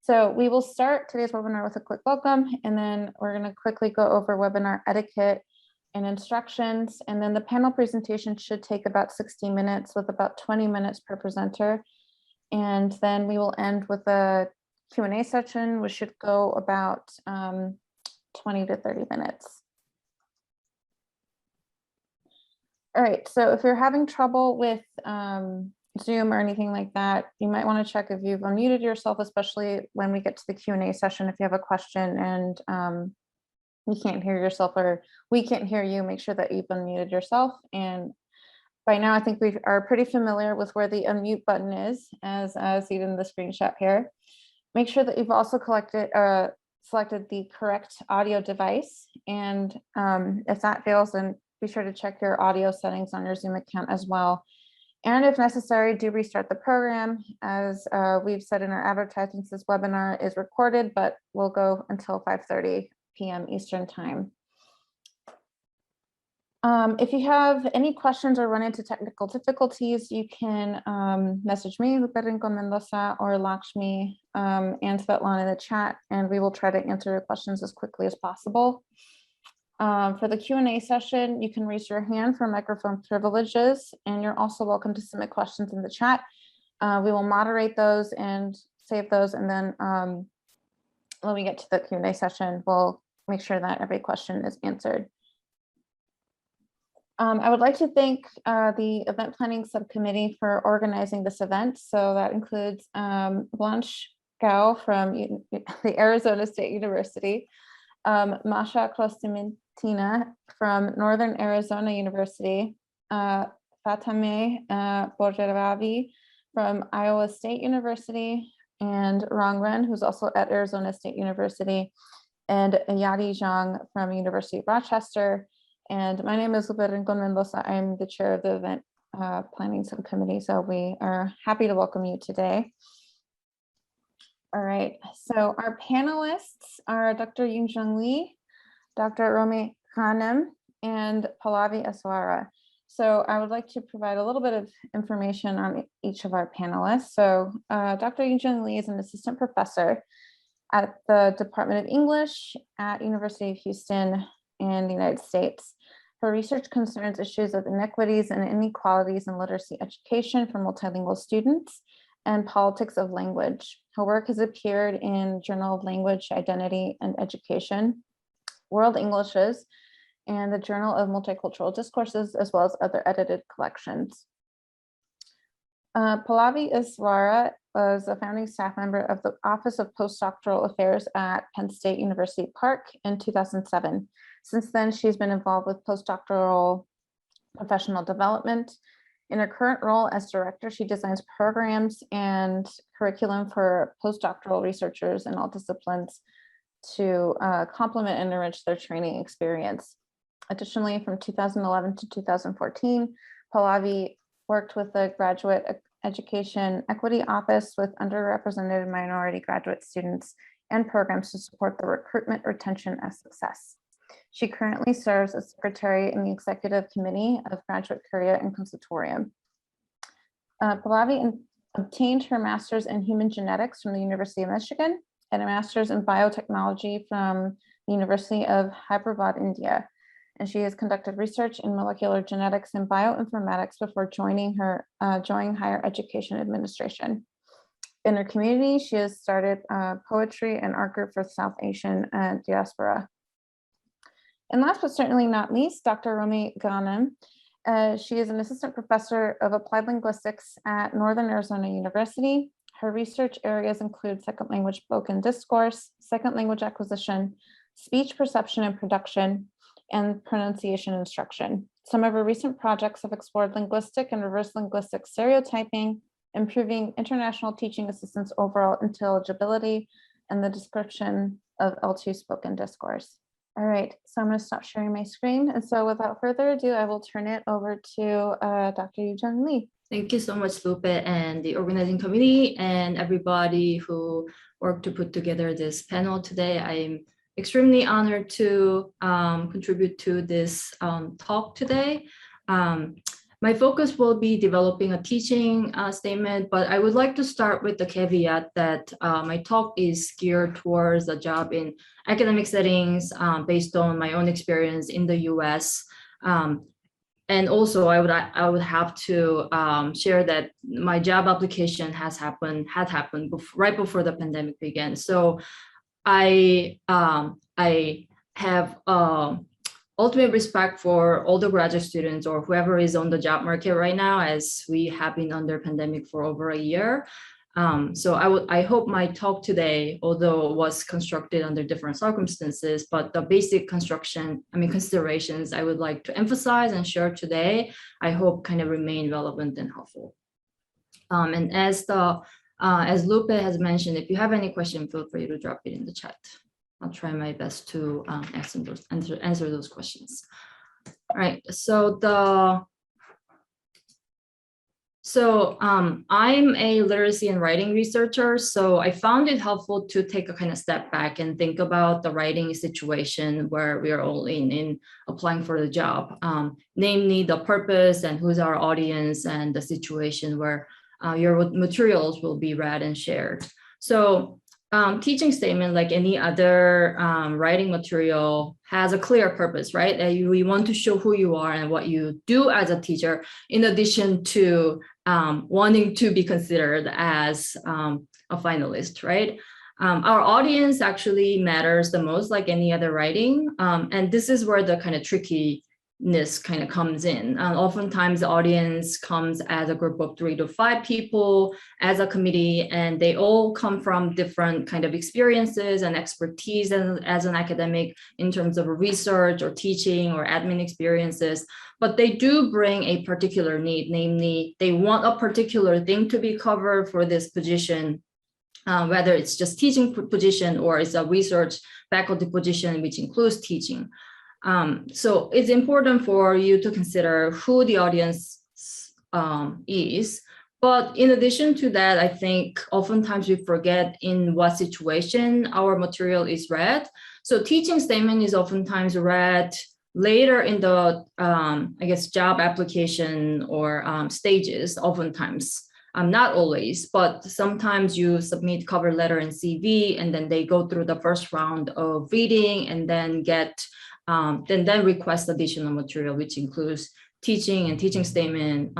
So we will start today's webinar with a quick welcome, and then we're going to quickly go over webinar etiquette and instructions. And then the panel presentation should take about 60 minutes with about 20 minutes per presenter. And then we will end with a Q&A session, which should go about 20 to 30 minutes. All right, so if you're having trouble with Zoom or anything like that, you might want to check if you've unmuted yourself, especially when we get to the Q&A session. If you have a question and you can't hear yourself or we can't hear you, make sure that you've unmuted yourself. And by now, I think we are pretty familiar with where the unmute button is, as seen in the screenshot here. Make sure that you've also selected the correct audio device. And if that fails, then be sure to check your audio settings on your Zoom account as well. And if necessary, do restart the program. As we've said in our advertisements, this webinar is recorded, but will go until 5:30 p.m. Eastern time. If you have any questions or run into technical difficulties, you can message me, Lupe Rincon-Mendoza, or Lakshmi and Svetlana in the chat, and we will try to answer your questions as quickly as possible. For the Q&A session, you can raise your hand for microphone privileges, and you're also welcome to submit questions in the chat. We will moderate those and save those, and then when we get to the Q&A session, we'll make sure that every question is answered. I would like to thank the event planning subcommittee for organizing this event. So that includes Blanche Gao from the Arizona State University, Masha Klostimentina from Northern Arizona University, Fatame Borjeravi from Iowa State University, and Rong Ren, who's also at Arizona State University, and Yadi Zhang from University of Rochester. And my name is Lupe Rincon-Mendoza. I'm the chair of the event planning subcommittee. So we are happy to welcome you today. All right, so our panelists are Dr. Eunjeong Lee, Dr. Romy Ghanem, and Pallavi Eswara. So I would like to provide a little bit of information on each of our panelists. So Dr. Eunjeong Lee is an assistant professor at the Department of English at University of Houston in the United States. Her research concerns issues of inequities and inequalities in literacy education for multilingual students and politics of language. Her work has appeared in Journal of Language, Identity, and Education, World Englishes, and the Journal of Multicultural Discourses, as well as other edited collections. Pallavi Eswara was a founding staff member of the Office of Postdoctoral Affairs at Penn State University Park in 2007. Since then, she's been involved with postdoctoral professional development. In her current role as director, she designs programs and curriculum for postdoctoral researchers in all disciplines to complement and enrich their training experience. Additionally, from 2011 to 2014, Pallavi worked with the Graduate Education Equity Office with underrepresented minority graduate students and programs to support the recruitment, retention, and success. She currently serves as secretary in the executive committee of Graduate Career and Consultorium. Pallavi obtained her master's in human genetics from the University of Michigan and a master's in biotechnology from the University of Hyderabad, India. And she has conducted research in molecular genetics and bioinformatics before joining higher education administration. In her community, she has started poetry and art group for South Asian diaspora. And last but certainly not least, Dr. Romy Ghanem. She is an assistant professor of applied linguistics at Northern Arizona University. Her research areas include second language spoken discourse, second language acquisition, speech perception and production, and pronunciation instruction. Some of her recent projects have explored linguistic and reverse linguistic stereotyping, improving international teaching assistants' overall intelligibility, and the description of L2 spoken discourse. All right, so I'm going to stop sharing my screen. And so without further ado, I will turn it over to Dr. Eunjeong Lee. Thank you so much, Lupe, and the organizing committee and everybody who worked to put together this panel today. I'm extremely honored to contribute to this talk today. My focus will be developing a teaching statement, but I would like to start with the caveat that my talk is geared towards a job in academic settings based on my own experience in the US. And also I would have to share that my job application had happened right before the pandemic began. So I have ultimate respect for all the graduate students or whoever is on the job market right now, as we have been under pandemic for over a year. So I hope my talk today, although it was constructed under different circumstances, but the basic considerations I would like to emphasize and share today, I hope kind of remain relevant and helpful. And as Lupe has mentioned, if you have any question, feel free to drop it in the chat. I'll try my best to answer those questions. All right, I'm a literacy and writing researcher, so I found it helpful to take a kind of step back and think about the writing situation where we are all in applying for the job, namely the purpose and who's our audience and the situation where your materials will be read and shared. So teaching statement, like any other writing material, has a clear purpose, right? We want to show who you are and what you do as a teacher, in addition to wanting to be considered as a finalist, right? Our audience actually matters the most, like any other writing. And this is where the kind of trickiness kind of comes in. Oftentimes the audience comes as a group of 3 to 5 people as a committee, and they all come from different kind of experiences and expertise as an academic in terms of research or teaching or admin experiences, but they do bring a particular need, namely they want a particular thing to be covered for this position, whether it's just teaching position or it's a research faculty position, which includes teaching. So it's important for you to consider who the audience is. But in addition to that, I think oftentimes we forget in what situation our material is read. So teaching statement is oftentimes read later in the, job application or stages, oftentimes. Not always, but sometimes you submit cover letter and CV, and then they go through the first round of reading and then then request additional material, which includes teaching and teaching statement.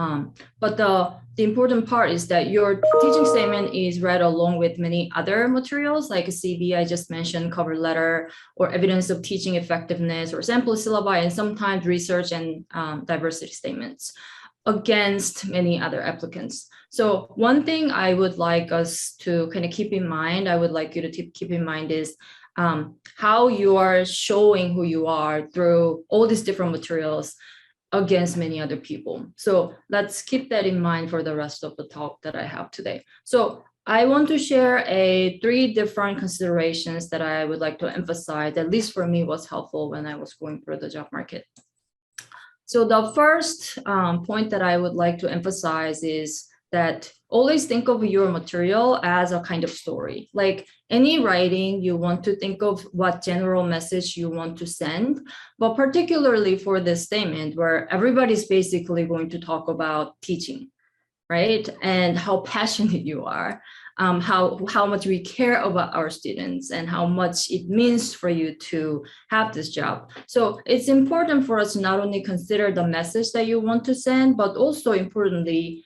But the important part is that your teaching statement is read along with many other materials, like a CV I just mentioned, cover letter, or evidence of teaching effectiveness, or sample syllabi, and sometimes research and diversity statements against many other applicants. So one thing I would like us to kind of keep in mind, I would like you to keep in mind is how you are showing who you are through all these different materials against many other people. So let's keep that in mind for the rest of the talk that I have today. So I want to share 3 different considerations that I would like to emphasize, at least for me, was helpful when I was going through the job market. So the first point that I would like to emphasize is that always think of your material as a kind of story. Like any writing, you want to think of what general message you want to send, but particularly for this statement where everybody's basically going to talk about teaching, right? And how passionate you are, how much we care about our students and how much it means for you to have this job. So it's important for us to not only consider the message that you want to send, but also importantly,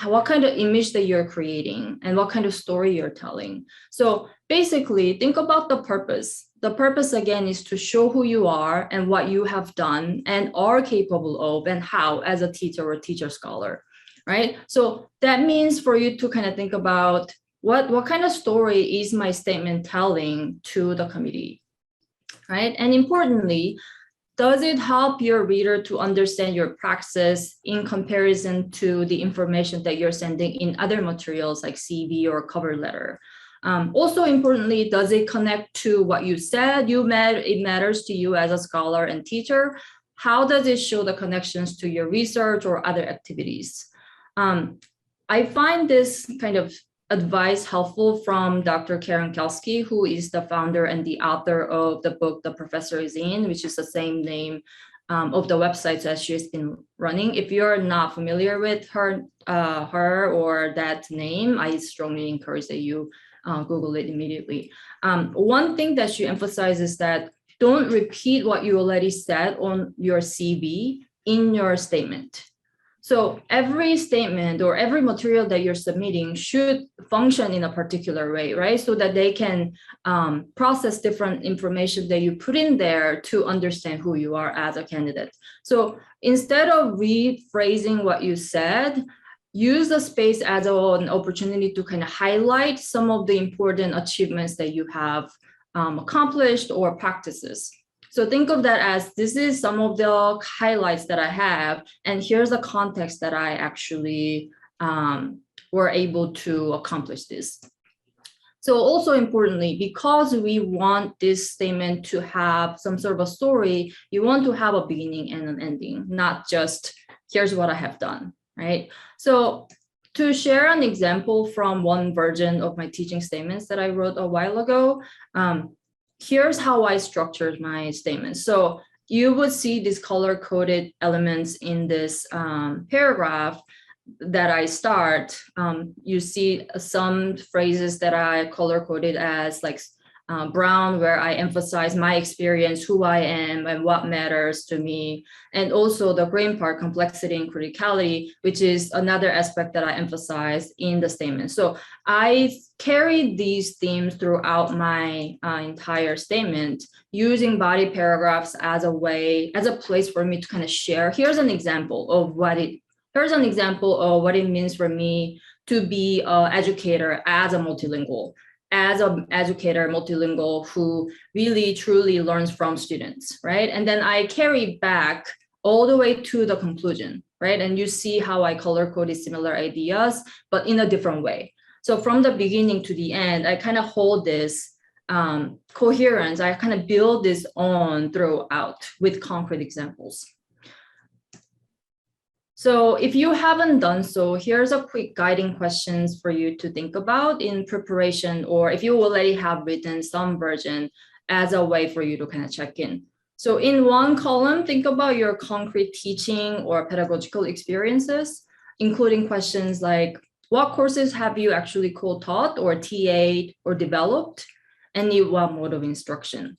what kind of image that you're creating and what kind of story you're telling. So basically, think about the purpose. The purpose, again, is to show who you are and what you have done and are capable of and how as a teacher or teacher scholar, right? So that means for you to kind of think about what kind of story is my statement telling to the committee, right? And importantly, does it help your reader to understand your praxis in comparison to the information that you're sending in other materials like CV or cover letter? Also importantly, does it connect to what you said it matters to you as a scholar and teacher? How does it show the connections to your research or other activities? I find this kind of advice helpful from Dr. Karen Kelsky, who is the founder and the author of the book The Professor Is In, which is the same name of the websites that she's been running. If you're not familiar with her or that name, I strongly encourage that you Google it immediately. One thing that she emphasizes is that don't repeat what you already said on your CV in your statement. So every statement or every material that you're submitting should function in a particular way, right? So that they can process different information that you put in there to understand who you are as a candidate. So instead of rephrasing what you said, use the space as an opportunity to kind of highlight some of the important achievements that you have accomplished or practices. So think of that as this is some of the highlights that I have, and here's the context that I actually were able to accomplish this. So also importantly, because we want this statement to have some sort of a story, you want to have a beginning and an ending, not just here's what I have done, right? So to share an example from one version of my teaching statements that I wrote a while ago, here's how I structured my statement. So you would see these color-coded elements in this paragraph that I start. You see some phrases that I color-coded as like brown, where I emphasize my experience, who I am, and what matters to me. And also the green part, complexity and criticality, which is another aspect that I emphasize in the statement. So I carried these themes throughout my entire statement, using body paragraphs as a way, as a place for me to kind of share. Here's an example of what it means for me to be an educator as a multilingual. As an educator, multilingual, who really truly learns from students, right? And then I carry back all the way to the conclusion, right? And you see how I color-coded similar ideas, but in a different way. So from the beginning to the end, I kind of hold this coherence. I kind of build this on throughout with concrete examples. So if you haven't done so, here's a quick guiding questions for you to think about in preparation, or if you already have written some version as a way for you to kind of check in. So in one column, think about your concrete teaching or pedagogical experiences, including questions like, what courses have you actually co-taught or TA'd or developed? And in what mode of instruction?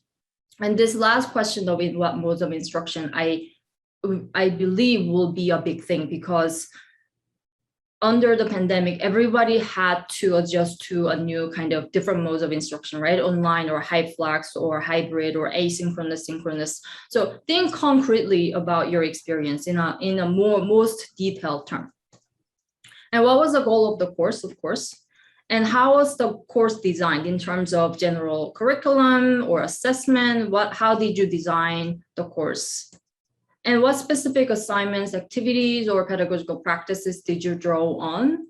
And this last question of in what modes of instruction, I believe will be a big thing, because under the pandemic, everybody had to adjust to a new kind of different modes of instruction, right? Online or HyFlex or hybrid or asynchronous, synchronous. So think concretely about your experience in a most detailed term. And what was the goal of the course, of course? And how was the course designed in terms of general curriculum or assessment? How did you design the course? And what specific assignments, activities, or pedagogical practices did you draw on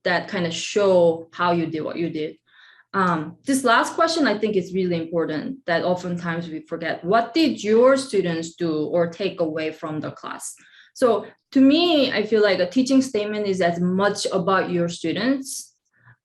that kind of show how you did what you did? This last question, I think, is really important, that oftentimes we forget. What did your students do or take away from the class? So to me, I feel like a teaching statement is as much about your students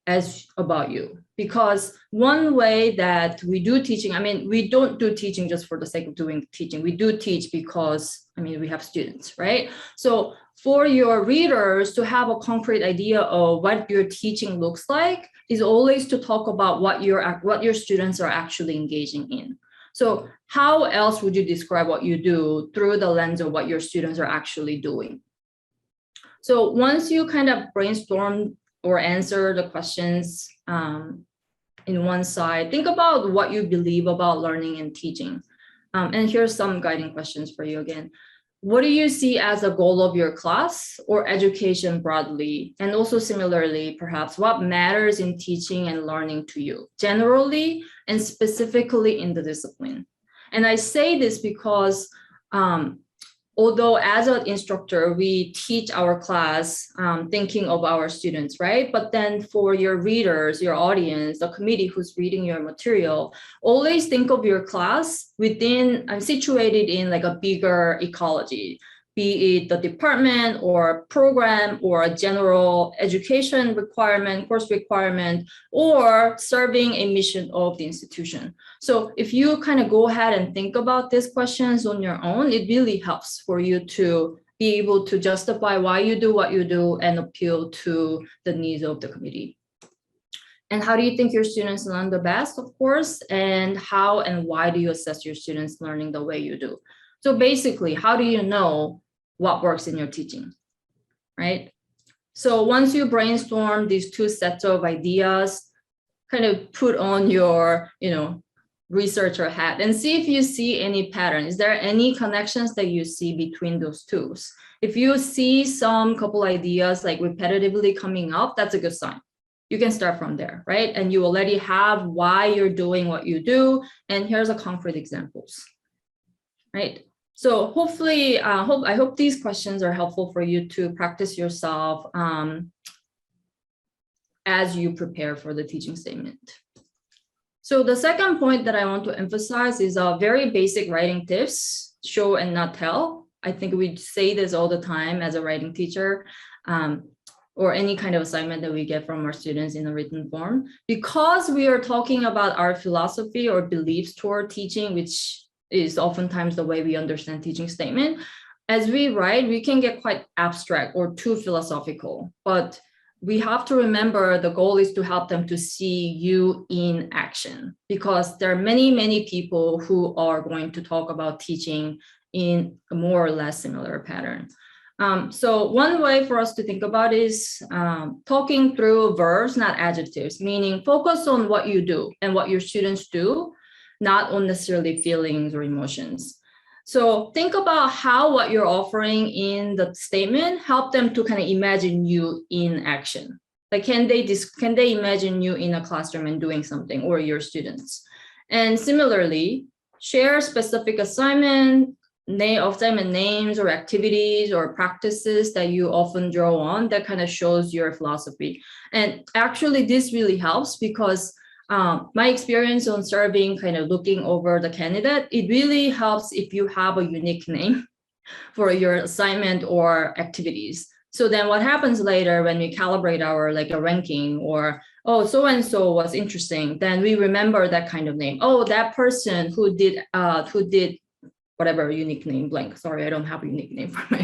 as about you. Because one way that we do teaching, I mean, we don't do teaching just for the sake of doing teaching. We do teach because, I mean, we have students, right? So for your readers to have a concrete idea of what your teaching looks like is always to talk about what your students are actually engaging in. So how else would you describe what you do through the lens of what your students are actually doing? So once you kind of brainstorm or answer the questions in one side, think about what you believe about learning and teaching. And here's some guiding questions for you again. What do you see as a goal of your class or education broadly? And also similarly, perhaps, what matters in teaching and learning to you, generally and specifically in the discipline? And I say this because although as an instructor, we teach our class thinking of our students, right? But then for your readers, your audience, the committee who's reading your material, always think of your class situated in like a bigger ecology. be it the department or program or a general education requirement, course requirement, or serving a mission of the institution. So if you kind of go ahead and think about these questions on your own, it really helps for you to be able to justify why you do what you do and appeal to the needs of the committee. And how do you think your students learn the best, of course, and how and why do you assess your students learning the way you do? So basically, how do you know what works in your teaching, right? So once you brainstorm these two sets of ideas, kind of put on your, researcher hat and see if you see any pattern. Is there any connections that you see between those two? If you see some couple ideas like repetitively coming up, that's a good sign. You can start from there, right? And you already have why you're doing what you do. And here's a concrete examples, right? So hopefully, I hope these questions are helpful for you to practice yourself as you prepare for the teaching statement. So the second point that I want to emphasize is very basic writing tips, show and not tell. I think we say this all the time as a writing teacher, or any kind of assignment that we get from our students in a written form. Because we are talking about our philosophy or beliefs toward teaching, which is oftentimes the way we understand teaching statement, as we write, we can get quite abstract or too philosophical, but we have to remember the goal is to help them to see you in action, because there are many, many people who are going to talk about teaching in a more or less similar pattern. So one way for us to think about is talking through verbs, not adjectives, meaning focus on what you do and what your students do, not on necessarily feelings or emotions. So think about how what you're offering in the statement help them to kind of imagine you in action. Like, can they imagine you in a classroom and doing something, or your students? And similarly, share specific assignment names or activities or practices that you often draw on that kind of shows your philosophy. And actually, this really helps because my experience on serving, kind of looking over the candidate, it really helps if you have a unique name for your assignment or activities. So then what happens later when we calibrate our a ranking, or, oh, so-and-so was interesting, then we remember that kind of name. Oh, that person who did whatever unique name, blank. Sorry, I don't have a unique name for my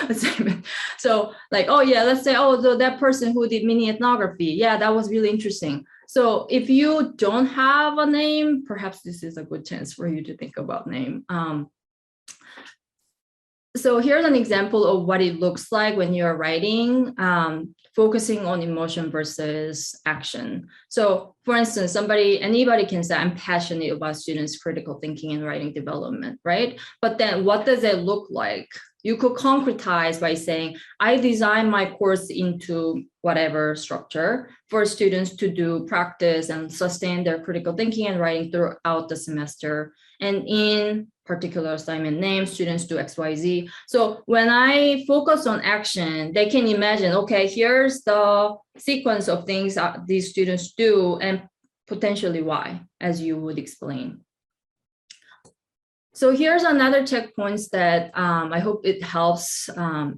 assignment. So oh yeah, let's say, oh, that person who did mini ethnography. Yeah, that was really interesting. So if you don't have a name, perhaps this is a good chance for you to think about name. So here's an example of what it looks like when you're writing, focusing on emotion versus action. So for instance, anybody can say, I'm passionate about students' critical thinking and writing development, right? But then what does it look like? You could concretize by saying, I design my course into whatever structure for students to do practice and sustain their critical thinking and writing throughout the semester. And in particular assignment name, students do XYZ. So when I focus on action, they can imagine, okay, here's the sequence of things these students do and potentially why, as you would explain. So here's another checkpoints that I hope it helps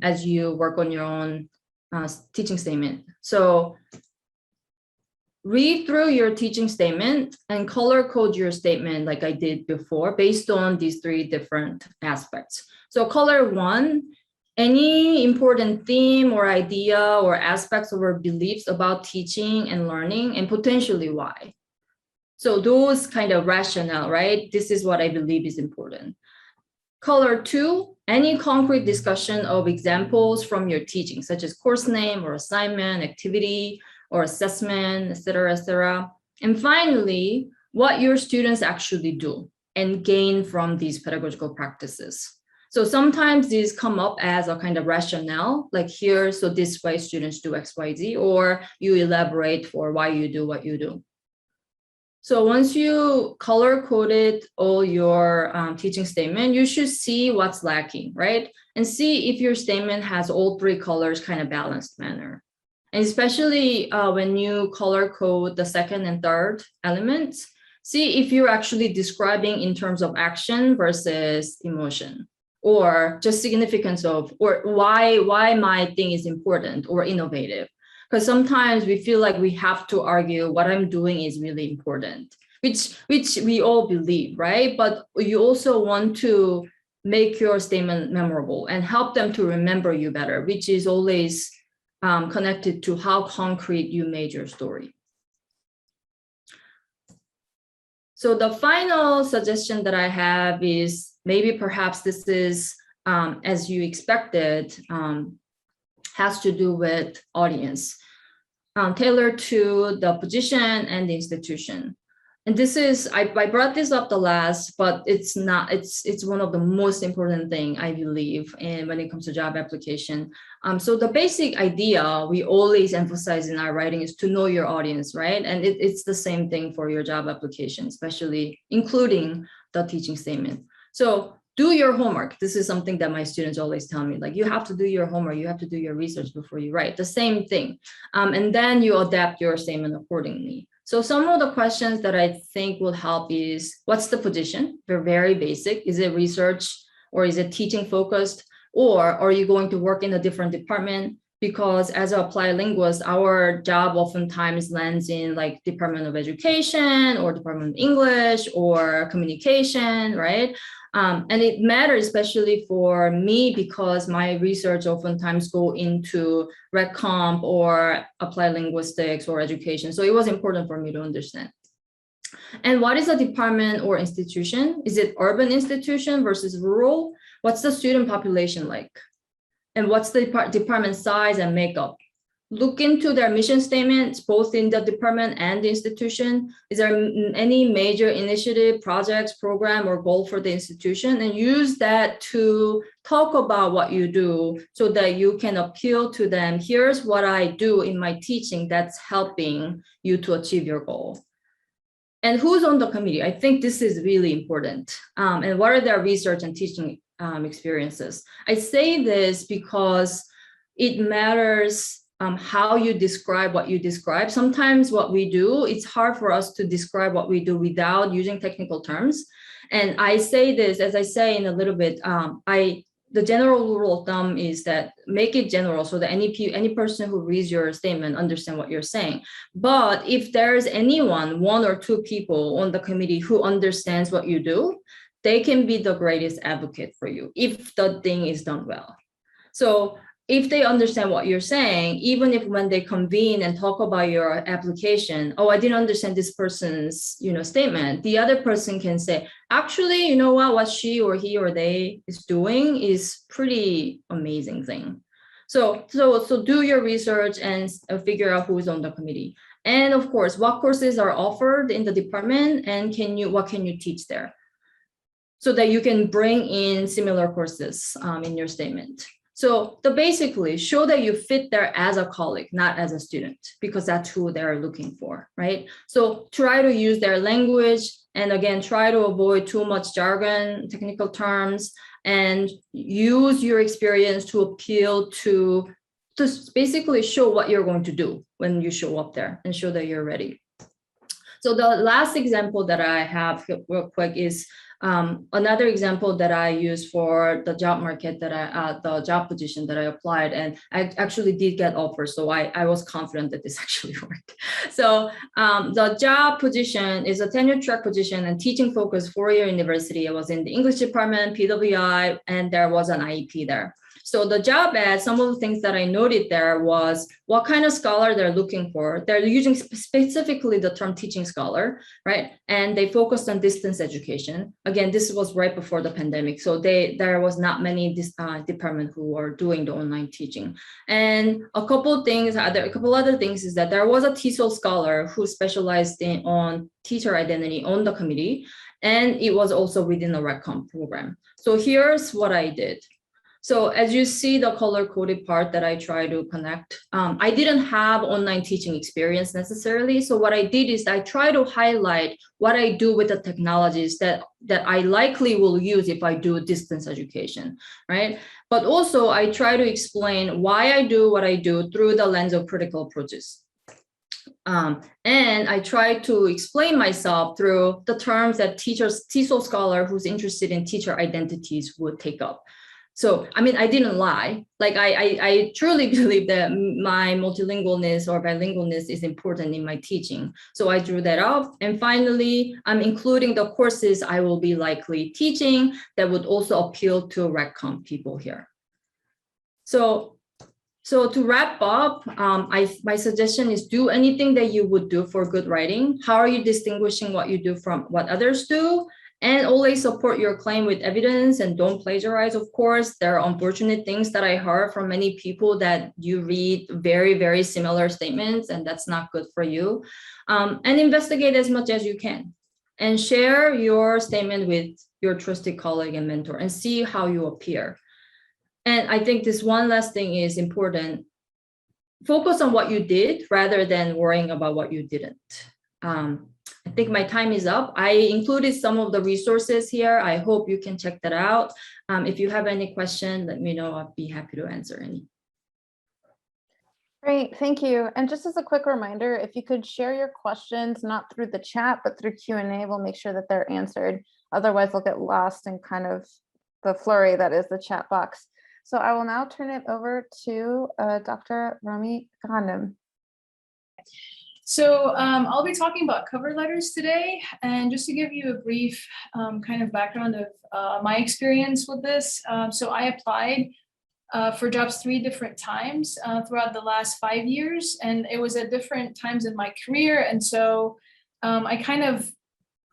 as you work on your own teaching statement. So read through your teaching statement and color code your statement like I did before based on these three different aspects. So color one, any important theme or idea or aspects of our beliefs about teaching and learning and potentially why. So those kind of rationale, right? This is what I believe is important. Color two, any concrete discussion of examples from your teaching, such as course name or assignment, activity, or assessment, et cetera, et cetera. And finally, what your students actually do and gain from these pedagogical practices. So sometimes these come up as a kind of rationale, like here, so this way students do X, Y, Z, or you elaborate for why you do what you do. So once you color coded all your teaching statement, you should see what's lacking, right? And see if your statement has all three colors kind of balanced manner. And especially when you color code the second and third elements, see if you're actually describing in terms of action versus emotion. or just significance of, or why my thing is important or innovative. Because sometimes we feel like we have to argue what I'm doing is really important, which we all believe, right? But you also want to make your statement memorable and help them to remember you better, which is always connected to how concrete you made your story. So the final suggestion that I have is maybe perhaps this is, as you expected, has to do with audience, tailored to the position and the institution. And this is, I brought this up the last, but it's not, it's one of the most important thing I believe in when it comes to job application. So the basic idea we always emphasize in our writing is to know your audience, right? And it's the same thing for your job application, especially including the teaching statement. So do your homework. This is something that my students always tell me, like, you have to do your homework, you have to do your research before you write. The same thing. And then you adapt your statement accordingly. So some of the questions that I think will help is, what's the position? They're very basic. Is it research or is it teaching focused? Or are you going to work in a different department? Because as an applied linguist, our job oftentimes lands in like Department of Education or Department of English or communication, right? And it matters especially for me because my research oftentimes go into rec comp or applied linguistics or education. So it was important for me to understand. And what is a department or institution? Is it urban institution versus rural? What's the student population like? And what's the department size and makeup? Look into their mission statements, both in the department and the institution. Is there any major initiative, projects, program, or goal for the institution? And use that to talk about what you do so that you can appeal to them. Here's what I do in my teaching that's helping you to achieve your goal. And who's on the committee? I think this is really important. And what are their research and teaching experiences? I say this because it matters how you describe what you describe. Sometimes what we do, it's hard for us to describe what we do without using technical terms. And I say this, as I say in a little bit, the general rule of thumb is that make it general so that any person who reads your statement understand what you're saying. But if there's anyone, one or two people on the committee who understands what you do, they can be the greatest advocate for you if the thing is done well. So if they understand what you're saying, even if when they convene and talk about your application, oh, I didn't understand this person's, statement, the other person can say, actually, you know what she or he or they is doing is pretty amazing thing. So do your research and figure out who's on the committee. And of course, what courses are offered in the department and what can you teach there? So that you can bring in similar courses in your statement. So basically show that you fit there as a colleague, not as a student, because that's who they're looking for, right? So try to use their language, and again, try to avoid too much jargon, technical terms, and use your experience to appeal to basically show what you're going to do when you show up there and show that you're ready. So the last example that I have real quick is another example that I use for the job market the job position that I applied, and I actually did get offers. So I was confident that this actually worked. So the job position is a tenure track position and teaching focused 4-year university. I was in the English department, PWI, and there was an IEP there. So the job ad, some of the things that I noted there was what kind of scholar they're looking for. They're using specifically the term teaching scholar, right? And they focused on distance education. Again, this was right before the pandemic. So there was not many departments who were doing the online teaching. And a couple other things is that there was a TESOL scholar who specialized on teacher identity on the committee. And it was also within the RecCom program. So here's what I did. So as you see the color-coded part that I try to connect, I didn't have online teaching experience necessarily. So what I did is I try to highlight what I do with the technologies that I likely will use if I do distance education, right? But also I try to explain why I do what I do through the lens of critical approaches. And I try to explain myself through the terms that TESOL scholar who's interested in teacher identities would take up. So, I mean, I didn't lie. Like, I truly believe that my multilingualness or bilingualness is important in my teaching. So I drew that up. And finally, I'm including the courses I will be likely teaching that would also appeal to RegCom people here. So to wrap up, my suggestion is do anything that you would do for good writing. How are you distinguishing what you do from what others do? And always support your claim with evidence and don't plagiarize, of course. There are unfortunate things that I heard from many people that you read very, very similar statements, and that's not good for you. And investigate as much as you can. And share your statement with your trusted colleague and mentor and see how you appear. And I think this one last thing is important. Focus on what you did rather than worrying about what you didn't. I think my time is up. I included some of the resources here. I hope you can check that out. If you have any question, let me know. I'll be happy to answer any. Great, thank you. And just as a quick reminder, if you could share your questions, not through the chat, but through Q&A, we'll make sure that they're answered. Otherwise, they'll get lost in kind of the flurry that is the chat box. So I will now turn it over to Dr. Romy Ghanem. So I'll be talking about cover letters today, and just to give you a brief kind of background of my experience with this. So I applied for jobs 3 different times throughout the last 5 years, and it was at different times in my career. And so I kind of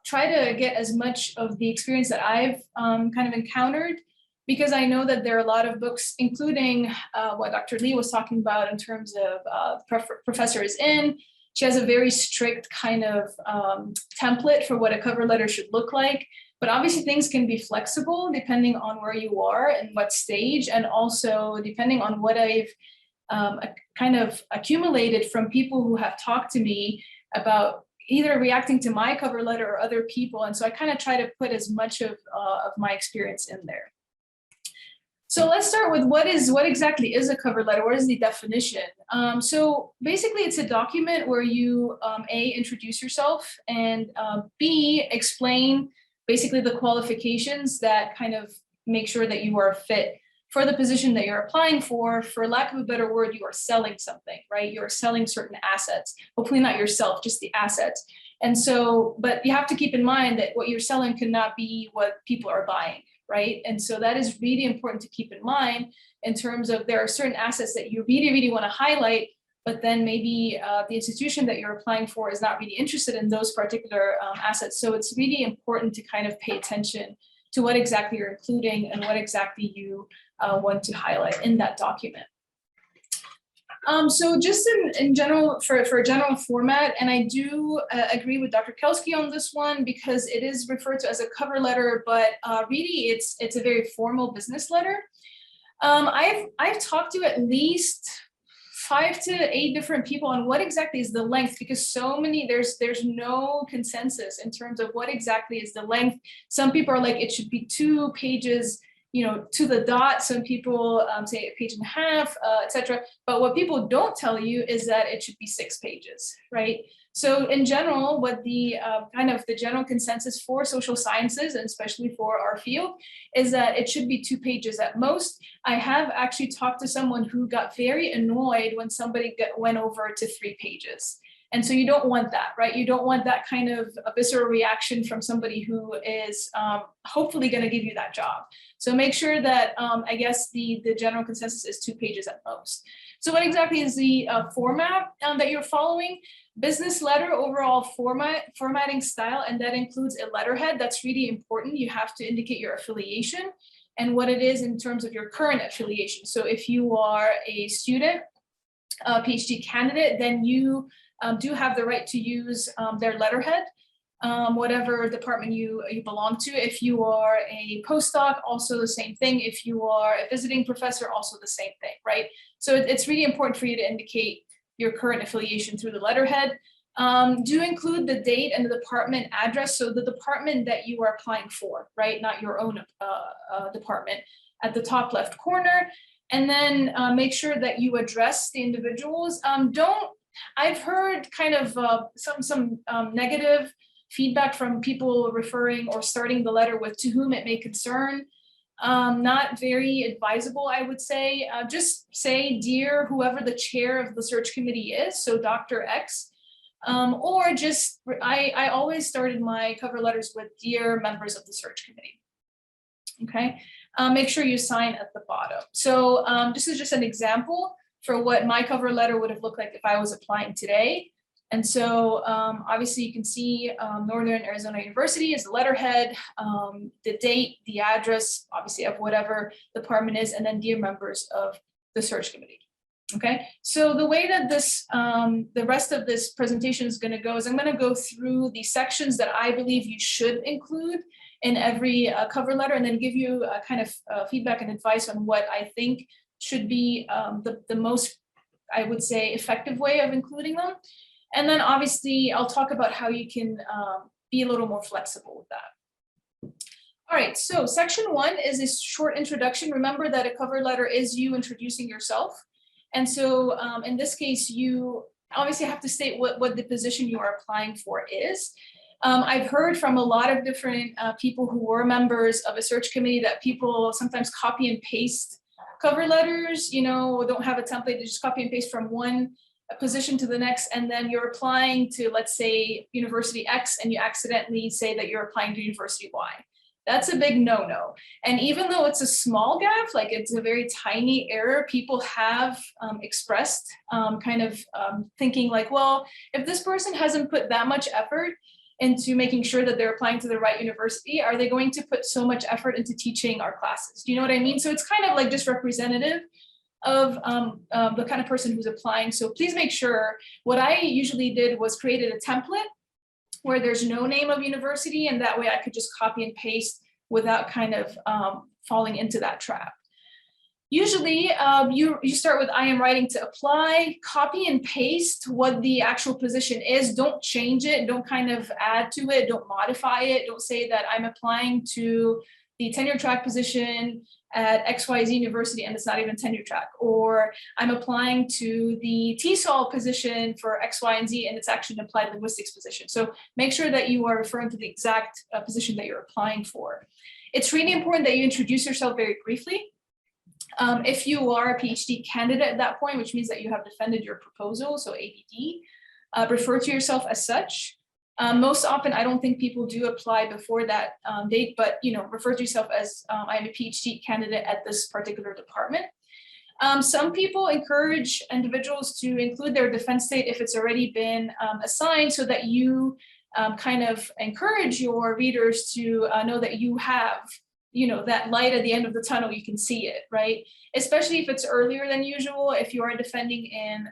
try to get as much of the experience that I've kind of encountered, because I know that there are a lot of books, including what Dr. Lee was talking about in terms of professor is in. She has a very strict kind of template for what a cover letter should look like. But obviously things can be flexible depending on where you are and what stage, and also depending on what I've kind of accumulated from people who have talked to me about either reacting to my cover letter or other people. And so I kind of try to put as much of my experience in there. So let's start with what exactly is a cover letter? What is the definition? So basically it's a document where you A, introduce yourself, and B, explain basically the qualifications that kind of make sure that you are fit for the position that you're applying for. For lack of a better word, you are selling something, right? You're selling certain assets, hopefully not yourself, just the assets. And so, but you have to keep in mind that what you're selling cannot be what people are buying, right? And so that is really important to keep in mind in terms of there are certain assets that you really, really want to highlight, but then maybe the institution that you're applying for is not really interested in those particular assets. So it's really important to kind of pay attention to what exactly you're including and what exactly you want to highlight in that document. So just in general, for a general format, and I do agree with Dr. Kelsky on this one, because it is referred to as a cover letter, but really it's a very formal business letter. I've talked to at least 5 to 8 different people on what exactly is the length, because so many, there's no consensus in terms of what exactly is the length. Some people are like, it should be 2 pages, you know, to the dot. Some people say 1.5 pages, etc. But what people don't tell you is that it should be 6 pages, right? So in general, what the kind of the general consensus for social sciences, and especially for our field, is that it should be 2 pages at most. I have actually talked to someone who got very annoyed when somebody went over to 3 pages. And so you don't want that, right? You don't want that kind of a visceral reaction from somebody who is hopefully going to give you that job. So make sure that, I guess the general consensus is 2 pages at most. So what exactly is the format that you're following? Business letter overall formatting style, and that includes a letterhead. That's really important. You have to indicate your affiliation and what it is in terms of your current affiliation. So if you are a student, a PhD candidate, then you do have the right to use their letterhead, whatever department you belong to. If you are a postdoc, also the same thing. If you are a visiting professor, also the same thing, right? So it's really important for you to indicate your current affiliation through the letterhead. Do include the date and the department address, so the department that you are applying for, right? Not your own department, at the top left corner. And then make sure that you address the individuals. Don't I've heard kind of some negative feedback from people referring or starting the letter with "to whom it may concern." Not very advisable, I would say. Just say, "Dear whoever the chair of the search committee is," so Dr. X, or just, I always started my cover letters with "Dear members of the search committee." Okay, make sure you sign at the bottom. So this is just an example for what my cover letter would have looked like if I was applying today. And so obviously you can see Northern Arizona University is the letterhead, the date, the address, obviously of whatever department is, and then "Dear members of the search committee." Okay, so the way that this, the rest of this presentation is going to go is I'm going to go through the sections that I believe you should include in every cover letter, and then give you a kind of feedback and advice on what I think should be the most, I would say, effective way of including them. And then obviously I'll talk about how you can be a little more flexible with that. All right, so section 1 is a short introduction. Remember that a cover letter is you introducing yourself. And so in this case, you obviously have to state what the position you are applying for is. I've heard from a lot of different people who were members of a search committee that people sometimes copy and paste cover letters, don't have a template, they just copy and paste from one position to the next, and then you're applying to, let's say, University X, and you accidentally say that you're applying to University Y. That's a big no-no. And even though it's a small gaffe, like it's a very tiny error, people have expressed thinking like, well, if this person hasn't put that much effort into making sure that they're applying to the right university, are they going to put so much effort into teaching our classes? Do you know what I mean? So it's kind of like just representative of the kind of person who's applying. So please make sure. What I usually did was created a template where there's no name of university, and that way I could just copy and paste without kind of falling into that trap. Usually you start with "I am writing to apply," copy and paste what the actual position is. Don't change it, don't kind of add to it, don't modify it. Don't say that I'm applying to the tenure track position at XYZ University and it's not even tenure track, or I'm applying to the TESOL position for X, Y, and Z and it's actually an applied linguistics position. So make sure that you are referring to the exact position that you're applying for. It's really important that you introduce yourself very briefly. If you are a PhD candidate at that point, which means that you have defended your proposal, so ADD, refer to yourself as such. Most often, I don't think people do apply before that date, but refer to yourself as I'm a PhD candidate at this particular department. Some people encourage individuals to include their defense date if it's already been assigned, so that you kind of encourage your readers to know that you have that light at the end of the tunnel, you can see it, right? Especially if it's earlier than usual. If you are defending in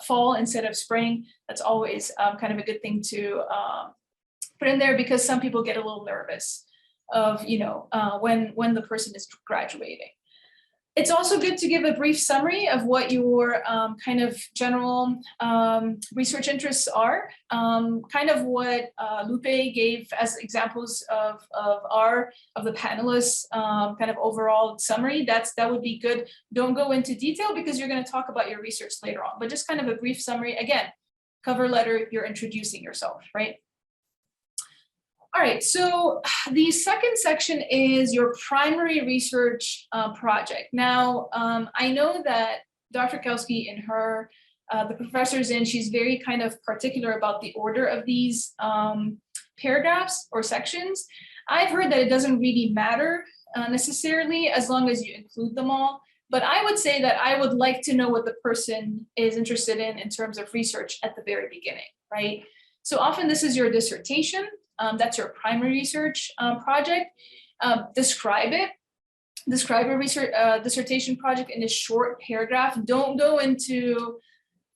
fall instead of spring, that's always kind of a good thing to put in there, because some people get a little nervous of, when the person is graduating. It's also good to give a brief summary of what your kind of general research interests are, kind of what Lupe gave as examples of the panelists kind of overall summary. That would be good. Don't go into detail because you're going to talk about your research later on, but just kind of a brief summary. Again, cover letter, you're introducing yourself, right? All right, so the second section is your primary research project. Now, I know that Dr. Kelsky in her, the professors in, she's very kind of particular about the order of these paragraphs or sections. I've heard that it doesn't really matter necessarily as long as you include them all. But I would say that I would like to know what the person is interested in terms of research at the very beginning, right? So often this is your dissertation. That's your primary research project. Describe it. Describe your research dissertation project in a short paragraph. Don't go into,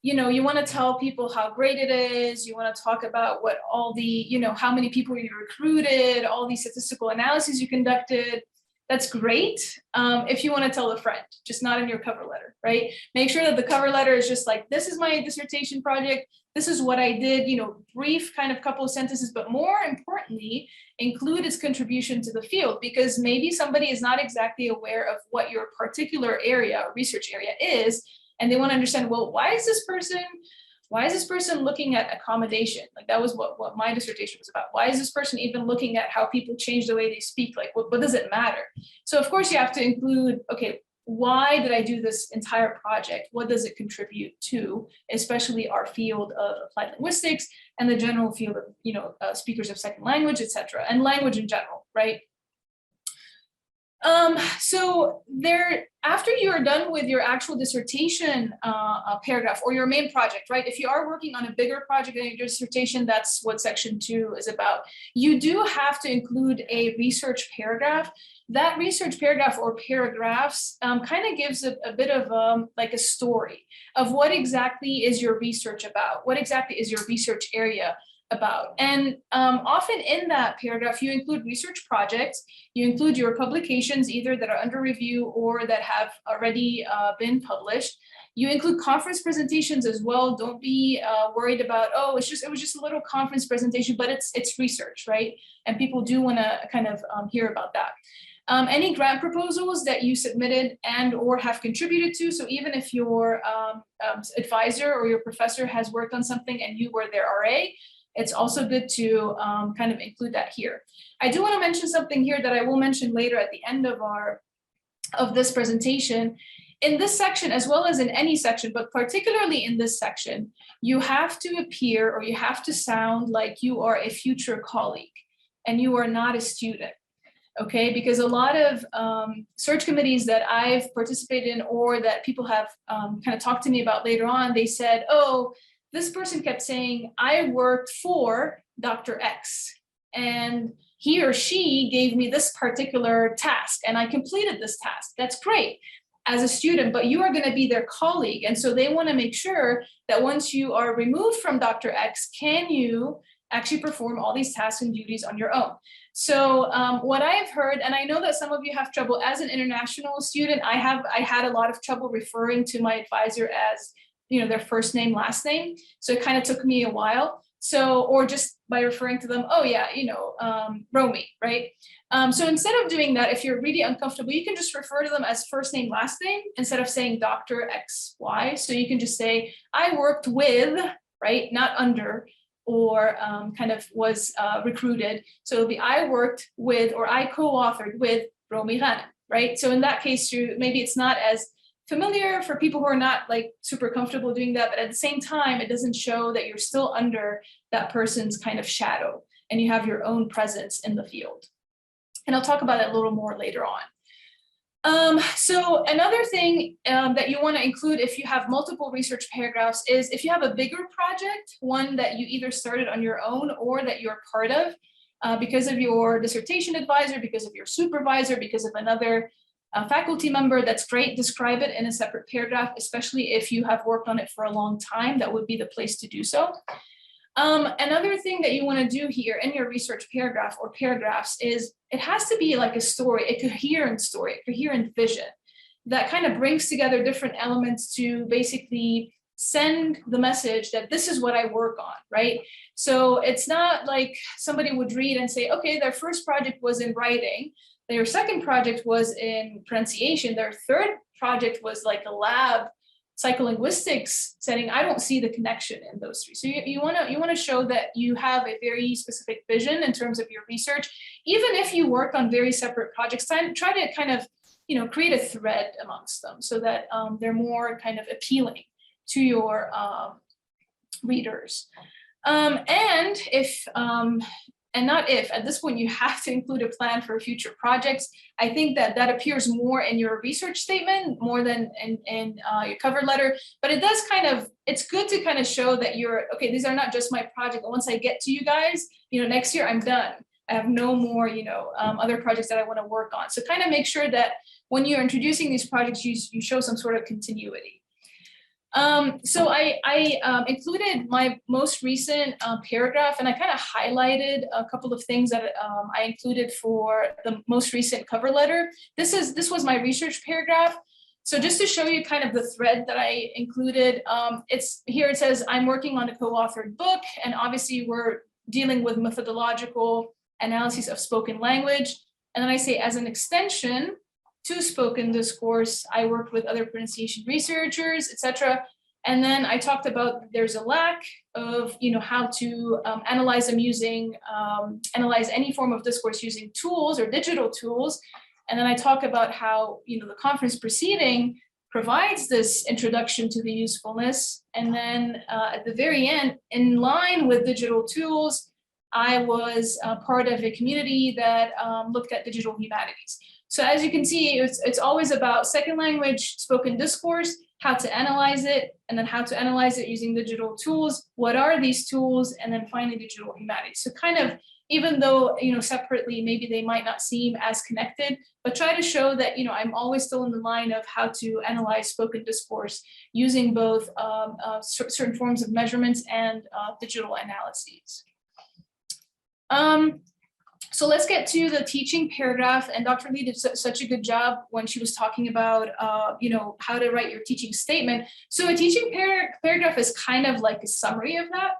you want to tell people how great it is. You want to talk about what all the, how many people you recruited, all these statistical analyses you conducted. That's great if you want to tell a friend, just not in your cover letter, right? Make sure that the cover letter is just like, this is my dissertation project. This is what I did, brief kind of couple of sentences, but more importantly, include its contribution to the field, because maybe somebody is not exactly aware of what your particular area or research area is. and they want to understand, well, why is this person looking at accommodation? Like that was what my dissertation was about. Why is this person even looking at how people change the way they speak? Like, what does it matter? So of course you have to include, okay, why did I do this entire project? What does it contribute to, especially our field of applied linguistics and the general field of, speakers of second language, etc., and language in general, right? So after you are done with your actual dissertation paragraph or your main project, right? If you are working on a bigger project than your dissertation, that's what section 2 is about. You do have to include a research paragraph. That research paragraph or paragraphs kind of gives a bit of like a story of what exactly is your research about, what exactly is your research area about. And often in that paragraph, you include research projects, you include your publications, either that are under review or that have already been published. You include conference presentations as well. Don't be worried about, oh, it was just a little conference presentation, but it's research, right? And people do want to kind of hear about that. Any grant proposals that you submitted and or have contributed to. So even if your advisor or your professor has worked on something and you were their RA, it's also good to kind of include that here. I do want to mention something here that I will mention later at the end of this presentation. In this section, as well as in any section, but particularly in this section, you have to appear or you have to sound like you are a future colleague and you are not a student. Okay, because a lot of search committees that I've participated in or that people have kind of talked to me about later on, they said, oh, this person kept saying, I worked for Dr. X and he or she gave me this particular task and I completed this task. That's great as a student, but you are going to be their colleague. And so they want to make sure that once you are removed from Dr. X, can you actually perform all these tasks and duties on your own? So what I've heard, and I know that some of you have trouble as an international student, I had a lot of trouble referring to my advisor as their first name, last name. So it kind of took me a while. So, or just by referring to them, oh yeah, Romy, right? So instead of doing that, if you're really uncomfortable, you can just refer to them as first name, last name, instead of saying Dr. XY. So you can just say, I worked with, right? Not under, or kind of was recruited. So it'll be I worked with, or I co-authored with Romy Ghanem, right? So in that case, maybe it's not as familiar for people who are not like super comfortable doing that, but at the same time, it doesn't show that you're still under that person's kind of shadow and you have your own presence in the field. And I'll talk about it a little more later on. So another thing that you want to include if you have multiple research paragraphs is if you have a bigger project, one that you either started on your own or that you're part of because of your dissertation advisor, because of your supervisor, because of another faculty member, that's great. Describe it in a separate paragraph, especially if you have worked on it for a long time. That would be the place to do so. Another thing that you want to do here in your research paragraph or paragraphs is it has to be like a story, a coherent story, a coherent vision that kind of brings together different elements to basically send the message that this is what I work on, right? So it's not like somebody would read and say, okay, their first project was in writing, their second project was in pronunciation, their third project was like a lab psycholinguistics setting. I don't see the connection in those three. So you want to show that you have a very specific vision in terms of your research. Even if you work on very separate projects, try to kind of create a thread amongst them so that they're more kind of appealing to your readers. And if and not if, at this point, you have to include a plan for future projects. I think that appears more in your research statement, more than in your cover letter, but it does it's good to kind of show that you're, okay, these are not just my project. Once I get to you guys, next year I'm done. I have no more, other projects that I want to work on. So kind of make sure that when you're introducing these projects, you show some sort of continuity. So I included my most recent paragraph, and I kind of highlighted a couple of things that I included for the most recent cover letter. This was my research paragraph. So just to show you kind of the thread that I included, it's here. It says I'm working on a co-authored book, and obviously we're dealing with methodological analyses of spoken language. And then I say, as an extension to spoken discourse. I worked with other pronunciation researchers, etc. And then I talked about there's a lack of, how to analyze them using, analyze any form of discourse using tools or digital tools. And then I talk about how, the conference proceeding provides this introduction to the usefulness. And then at the very end, in line with digital tools, I was part of a community that looked at digital humanities. So as you can see, it's always about second language spoken discourse, how to analyze it, and then how to analyze it using digital tools. What are these tools? And then finally digital humanities. So kind of, even though, separately, maybe they might not seem as connected, but try to show that, I'm always still in the line of how to analyze spoken discourse using both certain forms of measurements and digital analyses. So let's get to the teaching paragraph, and Dr. Lee did such a good job when she was talking about, how to write your teaching statement. So a teaching paragraph is kind of like a summary of that.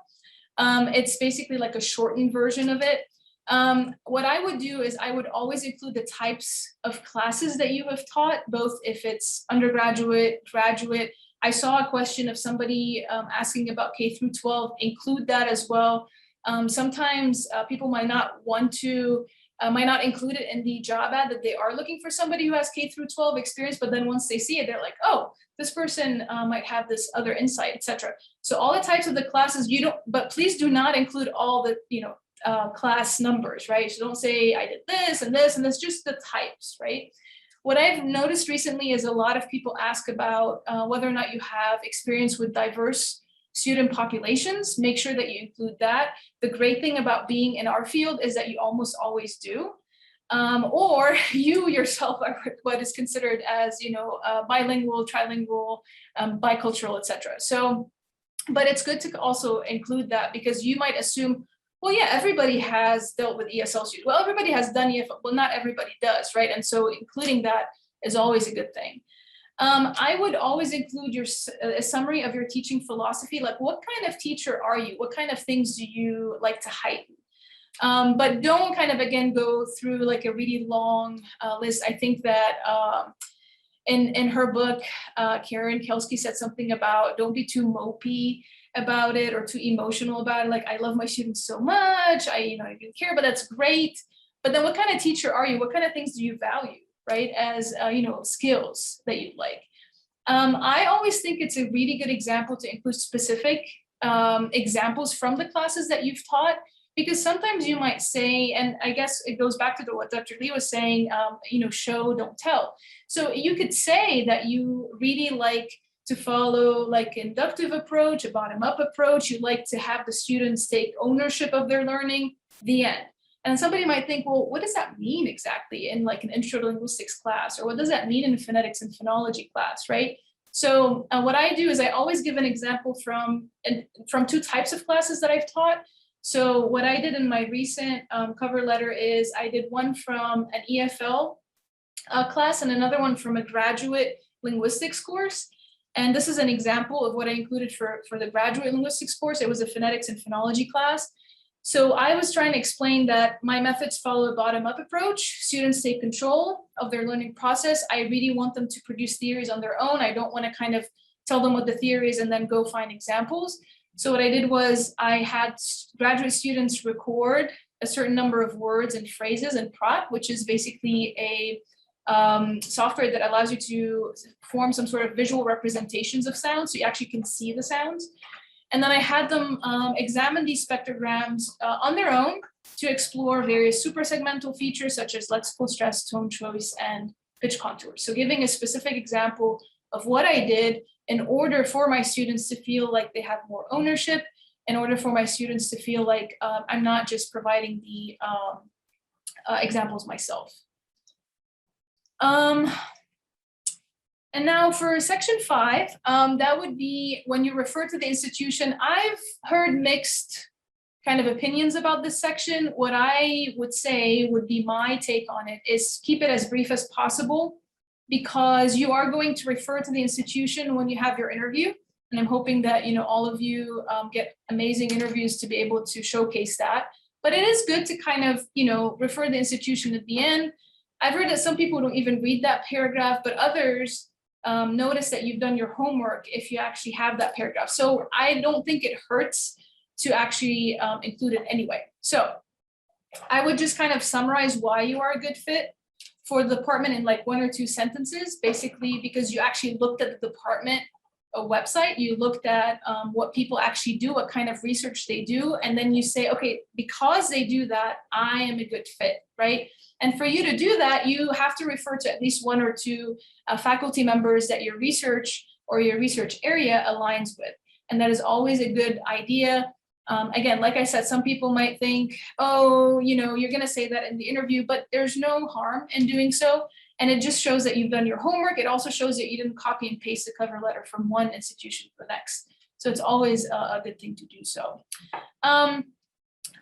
It's basically like a shortened version of it. What I would do is I would always include the types of classes that you have taught, both if it's undergraduate, graduate. I saw a question of somebody asking about K through 12, include that as well. Sometimes people might not want to, might not include it in the job ad that they are looking for somebody who has K through 12 experience, but then once they see it, they're like, oh, this person might have this other insight, etc. So all the types of the classes but please do not include all the, class numbers, right? So don't say I did this and this and this, just the types, right? What I've noticed recently is a lot of people ask about whether or not you have experience with diverse student populations. Make sure that you include that. The great thing about being in our field is that you almost always do. Or you yourself are what is considered as, bilingual, trilingual, bicultural, etc. So, but it's good to also include that, because you might assume, well, yeah, everybody has dealt with ESL students. Well, everybody has done EFL. Well, not everybody does, right? And so including that is always a good thing. I would always include a summary of your teaching philosophy, like what kind of teacher are you? What kind of things do you like to heighten? But don't kind of, again, go through like a really long list. I think that in her book, Karen Kelsky said something about don't be too mopey about it or too emotional about it. Like, I love my students so much, I don't care, but that's great. But then what kind of teacher are you? What kind of things do you value, right? As, skills that you like. I always think it's a really good example to include specific examples from the classes that you've taught, because sometimes you might say, and I guess it goes back to what Dr. Lee was saying, show, don't tell. So you could say that you really like to follow like inductive approach, a bottom-up approach. You like to have the students take ownership of their learning, the end. And somebody might think, well, what does that mean exactly in like an intro to linguistics class? Or what does that mean in phonetics and phonology class, right? So what I do is I always give an example from two types of classes that I've taught. So what I did in my recent cover letter is I did one from an EFL class and another one from a graduate linguistics course. And this is an example of what I included for the graduate linguistics course. It was a phonetics and phonology class. So I was trying to explain that my methods follow a bottom-up approach. Students take control of their learning process. I really want them to produce theories on their own. I don't want to kind of tell them what the theory is and then go find examples. So what I did was I had graduate students record a certain number of words and phrases in Prot, which is basically a software that allows you to form some sort of visual representations of sounds, so you actually can see the sounds. And then I had them examine these spectrograms on their own to explore various suprasegmental features such as lexical stress, tone choice, and pitch contours. So giving a specific example of what I did in order for my students to feel like they have more ownership, in order for my students to feel like I'm not just providing the examples myself. And now for section 5, that would be when you refer to the institution. I've heard mixed kind of opinions about this section. What I would say would be my take on it is keep it as brief as possible, because you are going to refer to the institution when you have your interview. And I'm hoping that all of you get amazing interviews to be able to showcase that. But it is good to kind of refer to the institution at the end. I've heard that some people don't even read that paragraph, but others notice that you've done your homework if you actually have that paragraph. So I don't think it hurts to actually include it anyway. So I would just kind of summarize why you are a good fit for the department in like 1 or 2 sentences, basically because you actually looked at the department website, you looked at what people actually do, what kind of research they do, and then you say, okay, because they do that, I am a good fit, right? And for you to do that, you have to refer to at least 1 or 2 faculty members that your research or your research area aligns with. And that is always a good idea. Again, like I said, some people might think, oh, you know, you're going to say that in the interview, but there's no harm in doing so. And it just shows that you've done your homework. It also shows that you didn't copy and paste the cover letter from one institution to the next. So it's always a good thing to do so.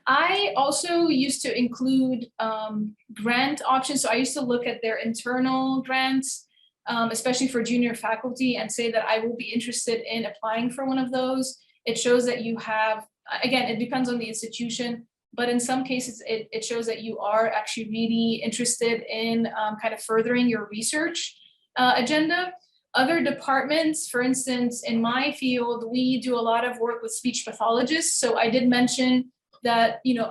I also used to include grant options. So I used to look at their internal grants, especially for junior faculty, and say that I will be interested in applying for one of those. It shows that you have, again, it depends on the institution, but in some cases, it shows that you are actually really interested in kind of furthering your research agenda. Other departments, for instance, in my field, we do a lot of work with speech pathologists. So I did mention that, you know,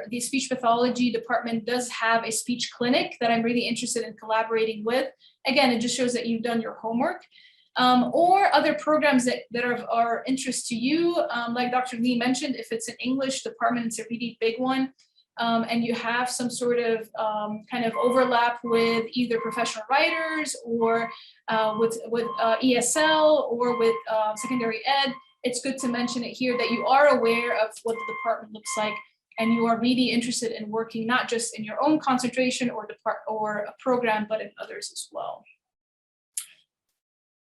the speech pathology department does have a speech clinic that I'm really interested in collaborating with. Again, it just shows that you've done your homework. Or other programs that are interest to you, like Dr. Lee mentioned, if it's an English department, it's a really big one, and you have some sort of kind of overlap with either professional writers or with ESL or with secondary ed, it's good to mention it here that you are aware of what the department looks like and you are really interested in working not just in your own concentration or a program, but in others as well.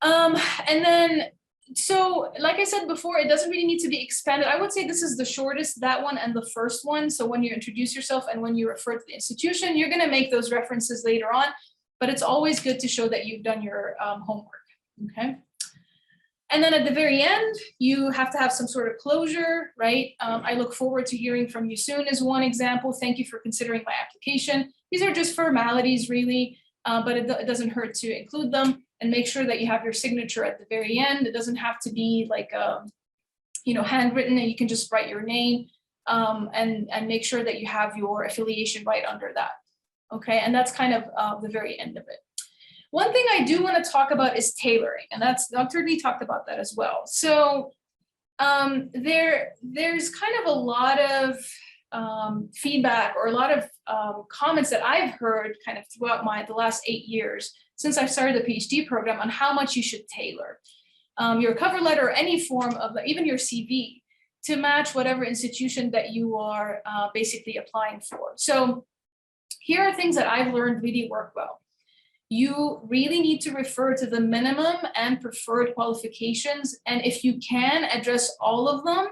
And then, so like I said before, it doesn't really need to be expanded. I would say this is the shortest, that one and the first one. So when you introduce yourself and when you refer to the institution, you're going to make those references later on, but it's always good to show that you've done your homework, okay? And then at the very end, you have to have some sort of closure, right? I look forward to hearing from you soon is one example. Thank you for considering my application. These are just formalities really, but it doesn't hurt to include them. And make sure that you have your signature at the very end. It doesn't have to be like, you know, handwritten, and you can just write your name and make sure that you have your affiliation right under that. Okay, and that's kind of the very end of it. One thing I do want to talk about is tailoring, and that's Dr. Lee talked about that as well. So there's kind of a lot of feedback or a lot of comments that I've heard kind of throughout the last 8 years since I started the PhD program on how much you should tailor your cover letter or any form of even your CV to match whatever institution that you are basically applying for. So here are things that I've learned really work well. You really need to refer to the minimum and preferred qualifications, and if you can, address all of them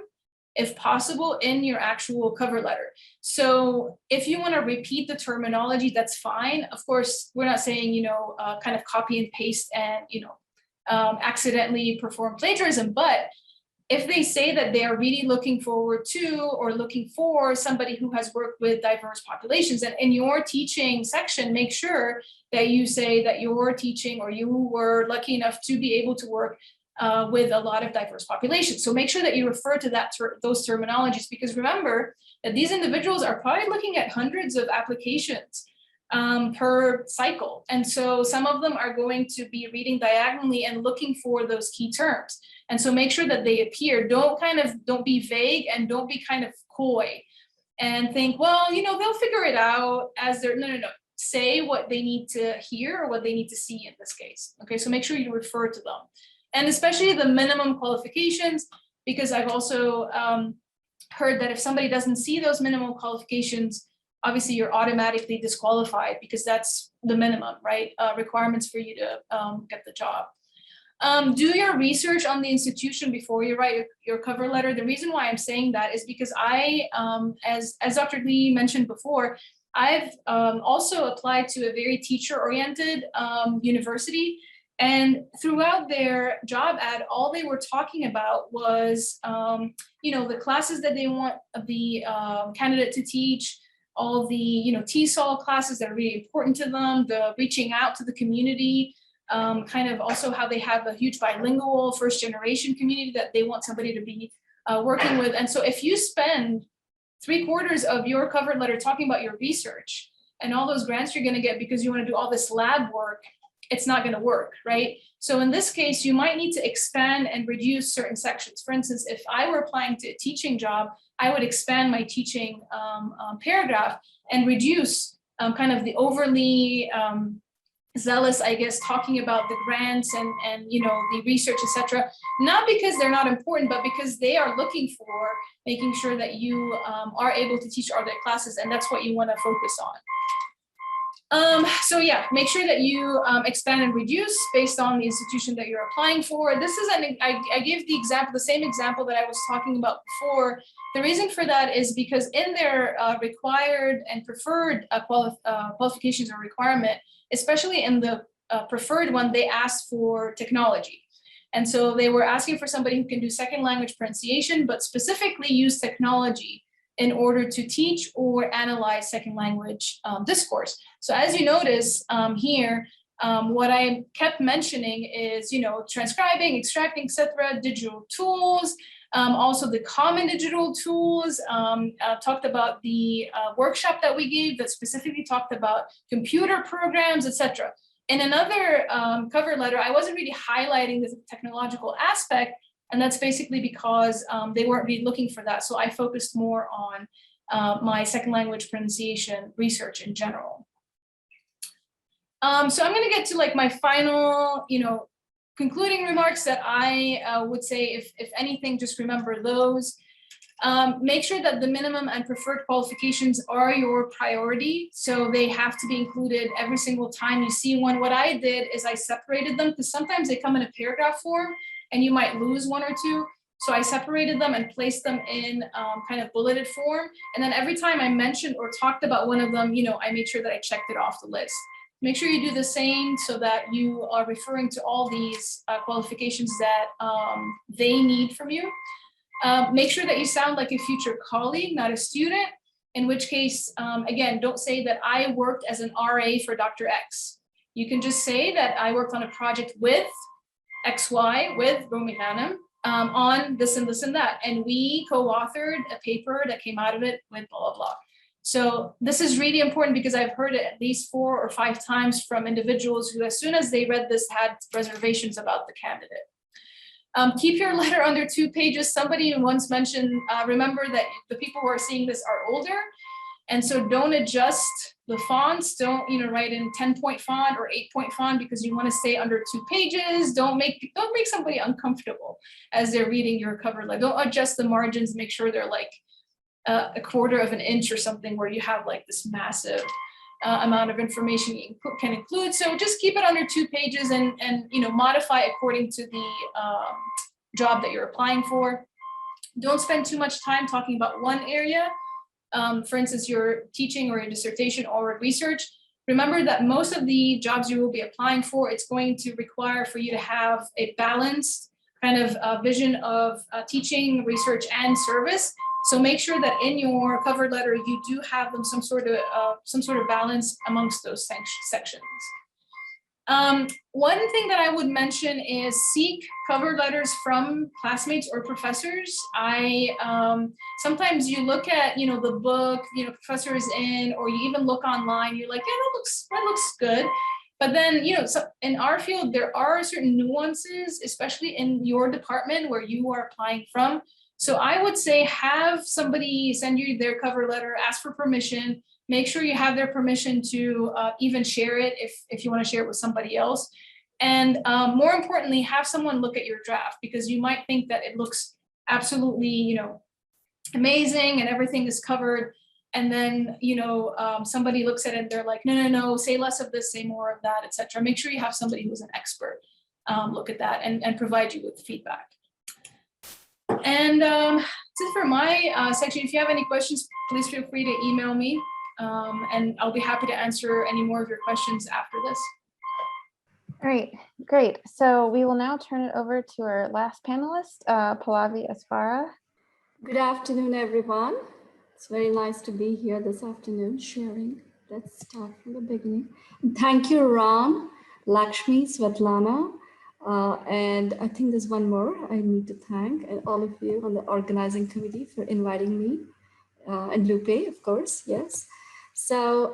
if possible in your actual cover letter. So if you want to repeat the terminology, that's fine. Of course, we're not saying, you know, kind of copy and paste and, you know, accidentally perform plagiarism, but if they say that they are really looking forward to or looking for somebody who has worked with diverse populations, and in your teaching section, make sure that you say that you're teaching or you were lucky enough to be able to work with a lot of diverse populations. So make sure that you refer to those terminologies, because remember that these individuals are probably looking at hundreds of applications per cycle. And so some of them are going to be reading diagonally and looking for those key terms. And so make sure that they appear. Don't be vague and don't be kind of coy and think, well, you know, they'll figure it out as they're, no. Say what they need to hear or what they need to see in this case. Okay, so make sure you refer to them. And especially the minimum qualifications, because I've also heard that if somebody doesn't see those minimum qualifications, obviously you're automatically disqualified because that's the minimum, right? Requirements for you to get the job. Do your research on the institution before you write your cover letter. The reason why I'm saying that is because I, as Dr. Lee mentioned before, I've also applied to a very teacher-oriented university. And throughout their job ad, all they were talking about was, you know, the classes that they want the candidate to teach, all the, TESOL classes that are really important to them, the reaching out to the community, kind of also how they have a huge bilingual first generation community that they want somebody to be working with. And so if you spend 3/4 of your cover letter talking about your research and all those grants you're going to get because you want to do all this lab work, it's not going to work, right? So in this case, you might need to expand and reduce certain sections. For instance, if I were applying to a teaching job, I would expand my teaching paragraph and reduce kind of the overly zealous, I guess, talking about the grants and the research, etc. Not because they're not important, but because they are looking for making sure that you are able to teach other classes, and that's what you want to focus on. So yeah, make sure that you expand and reduce based on the institution that you're applying for. This is I give the same example that I was talking about before. The reason for that is because in their required and preferred qualifications or requirement, especially in the preferred one, they asked for technology. And so they were asking for somebody who can do second language pronunciation, but specifically use technology in order to teach or analyze second language discourse. So as you notice here, what I kept mentioning is, transcribing, extracting, etc., digital tools, also the common digital tools, talked about the workshop that we gave that specifically talked about computer programs, etc. In another cover letter, I wasn't really highlighting the technological aspect, and that's basically because they weren't really looking for that. So I focused more on my second language pronunciation research in general. So I'm going to get to like my final, concluding remarks that I would say, if anything, just remember those. Make sure that the minimum and preferred qualifications are your priority. So they have to be included every single time you see one. What I did is I separated them because sometimes they come in a paragraph form and you might lose one or two. So I separated them and placed them in kind of bulleted form. And then every time I mentioned or talked about one of them, I made sure that I checked it off the list. Make sure you do the same so that you are referring to all these qualifications that they need from you. Make sure that you sound like a future colleague, not a student, in which case, again, don't say that I worked as an RA for Dr. X. You can just say that I worked on a project with XY, with Romy Ghanem, on this and this and that. And we co-authored a paper that came out of it with blah, blah, blah. So this is really important because I've heard it at least 4 or 5 times from individuals who, as soon as they read this, had reservations about the candidate. Keep your letter under 2 pages. Somebody once mentioned, remember that the people who are seeing this are older. And so don't adjust the fonts. Don't write in 10-point font or 8-point font because you want to stay under 2 pages. Don't make somebody uncomfortable as they're reading your cover letter. Don't adjust the margins. Make sure they're like a 1/4 of an inch or something where you have like this massive amount of information you can include. So just keep it under 2 pages and modify according to the job that you're applying for. Don't spend too much time talking about one area. For instance, your teaching or your dissertation or research. Remember that most of the jobs you will be applying for, it's going to require for you to have a balanced kind of vision of teaching, research, and service. So make sure that in your cover letter, you do have them some sort of balance amongst those sections. One thing that I would mention is seek cover letters from classmates or professors. Sometimes you look at the book professor is in, or you even look online. You're like, yeah, that looks good. But then so in our field there are certain nuances, especially in your department where you are applying from. So I would say have somebody send you their cover letter, ask for permission, make sure you have their permission to even share it if you want to share it with somebody else. And more importantly, have someone look at your draft because you might think that it looks absolutely, amazing and everything is covered. And then, somebody looks at it and they're like, no, say less of this, say more of that, etc. Make sure you have somebody who's an expert look at that and provide you with feedback. And that's it for my section. If you have any questions, please feel free to email me, and I'll be happy to answer any more of your questions after this. All right, great. So we will now turn it over to our last panelist, Pallavi Eswara. Good afternoon, everyone. It's very nice to be here this afternoon sharing. Let's start from the beginning. Thank you, Ram, Lakshmi, Svetlana, and I think there's one more I need to thank, and all of you on the organizing committee for inviting me, and Lupe, of course, yes. So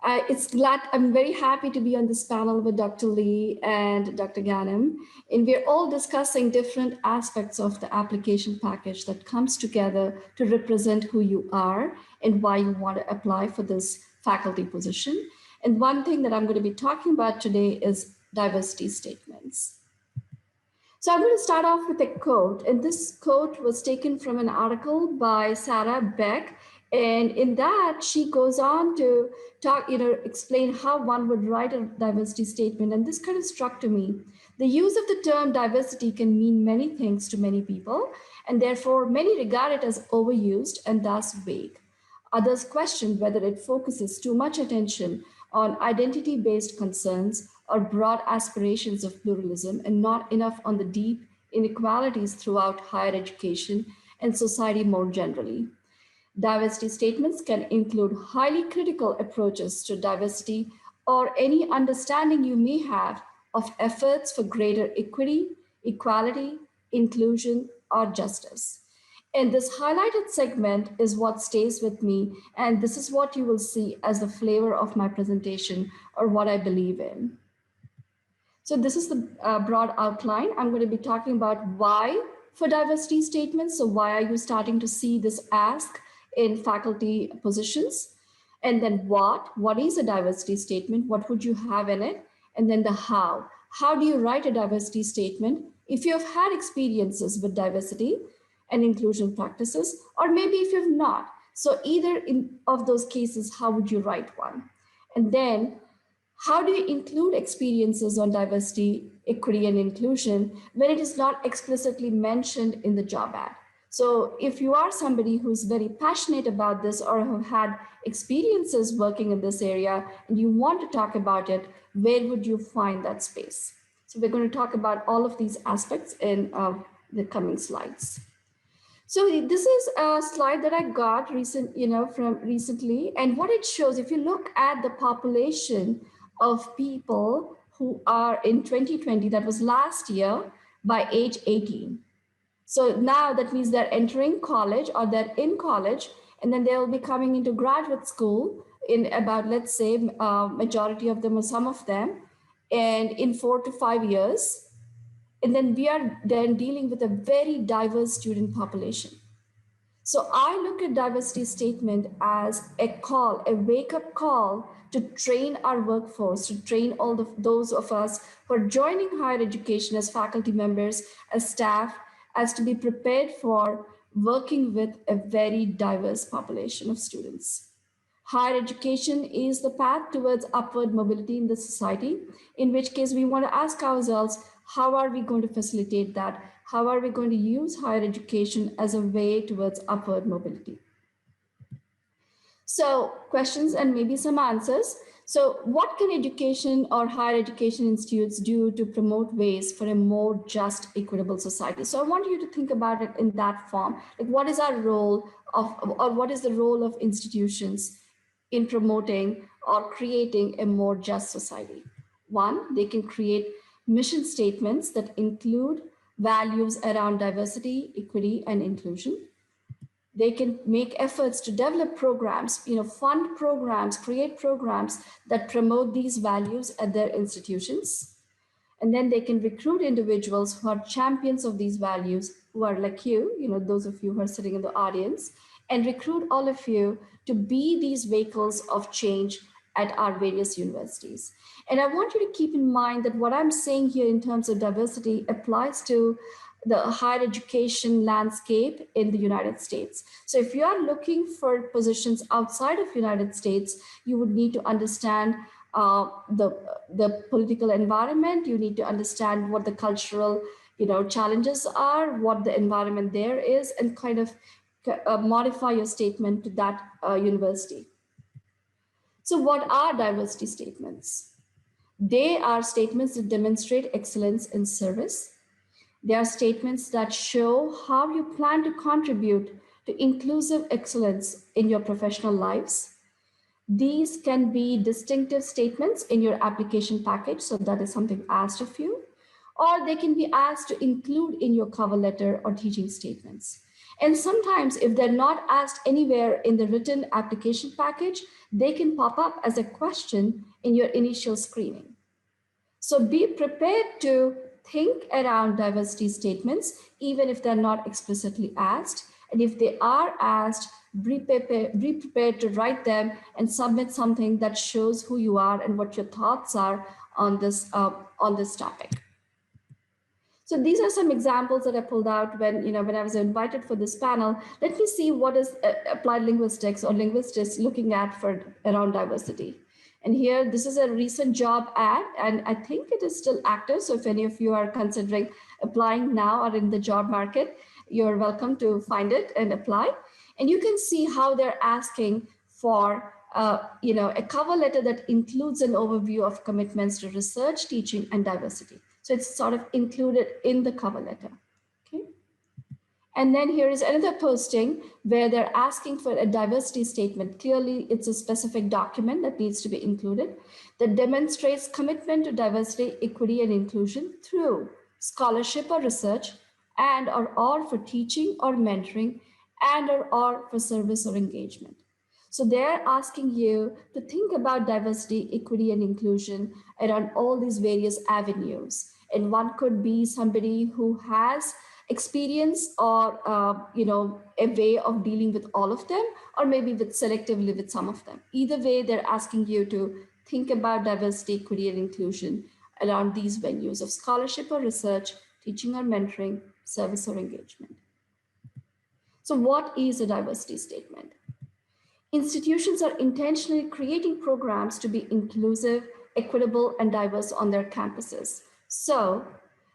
I'm very happy to be on this panel with Dr. Lee and Dr. Ghanem, and we're all discussing different aspects of the application package that comes together to represent who you are and why you want to apply for this faculty position. And one thing that I'm going to be talking about today is diversity statements. So I'm going to start off with a quote, and this quote was taken from an article by Sarah Beck. And in that, she goes on to talk, explain how one would write a diversity statement. And this kind of struck to me. The use of the term diversity can mean many things to many people, and therefore many regard it as overused and thus vague. Others question whether it focuses too much attention on identity-based concerns or broad aspirations of pluralism and not enough on the deep inequalities throughout higher education and society more generally. Diversity statements can include highly critical approaches to diversity or any understanding you may have of efforts for greater equity, equality, inclusion, or justice. And this highlighted segment is what stays with me, and this is what you will see as the flavor of my presentation or what I believe in. So this is the broad outline. I'm going to be talking about why for diversity statements. So why are you starting to see this ask in faculty positions? And then what is a diversity statement? What would you have in it? And then the how. How do you write a diversity statement if you have had experiences with diversity and inclusion practices, or maybe if you have not? So either of those cases, how would you write one? And then how do you include experiences on diversity, equity, and inclusion when it is not explicitly mentioned in the job ad? So if you are somebody who's very passionate about this or have had experiences working in this area and you want to talk about it, where would you find that space? So we're going to talk about all of these aspects in the coming slides. So this is a slide that I got from recently, and what it shows, if you look at the population of people who are in 2020, that was last year, by age 18. So now that means they're entering college or they're in college, and then they'll be coming into graduate school in about, let's say, majority of them or some of them, and in 4 to 5 years. And then we are then dealing with a very diverse student population. So I look at diversity statement as a call, a wake-up call to train our workforce, to train all those of us who are joining higher education as faculty members, as staff, as to be prepared for working with a very diverse population of students. Higher education is the path towards upward mobility in the society, in which case we want to ask ourselves, how are we going to facilitate that? How are we going to use higher education as a way towards upward mobility? So questions and maybe some answers. So what can education or higher education institutes do to promote ways for a more just, equitable society? So I want you to think about it in that form. Like, what is our role or what is the role of institutions in promoting or creating a more just society? One, they can create mission statements that include values around diversity, equity, and inclusion. They can make efforts to develop programs, fund programs, create programs that promote these values at their institutions. And then they can recruit individuals who are champions of these values, who are like you, those of you who are sitting in the audience, and recruit all of you to be these vehicles of change at our various universities. And I want you to keep in mind that what I'm saying here in terms of diversity applies to the higher education landscape in the United States. So if you are looking for positions outside of United States, you would need to understand the political environment. You need to understand what the cultural challenges are, what the environment there is, and kind of modify your statement to that university. So what are diversity statements? They are statements that demonstrate excellence in service. They are statements that show how you plan to contribute to inclusive excellence in your professional lives. These can be distinctive statements in your application package, so that is something asked of you, or they can be asked to include in your cover letter or teaching statements. And sometimes if they're not asked anywhere in the written application package, they can pop up as a question in your initial screening. So be prepared to think around diversity statements, even if they're not explicitly asked. And if they are asked, be prepared to write them and submit something that shows who you are and what your thoughts are on this topic. So these are some examples that I pulled out when I was invited for this panel. Let me see what is applied linguistics or linguistics looking at for around diversity. And here, this is a recent job ad, and I think it is still active. So if any of you are considering applying now or in the job market, you're welcome to find it and apply. And you can see how they're asking for a cover letter that includes an overview of commitments to research, teaching, and diversity. So it's sort of included in the cover letter. Okay. And then here is another posting where they're asking for a diversity statement. Clearly, it's a specific document that needs to be included that demonstrates commitment to diversity, equity, and inclusion through scholarship or research, and or for teaching or mentoring, and or for service or engagement. So they're asking you to think about diversity, equity, and inclusion around all these various avenues. And one could be somebody who has experience or a way of dealing with all of them, or maybe selectively with some of them. Either way, they're asking you to think about diversity, equity, and inclusion around these venues of scholarship or research, teaching or mentoring, service or engagement. So what is a diversity statement? Institutions are intentionally creating programs to be inclusive, equitable, and diverse on their campuses. So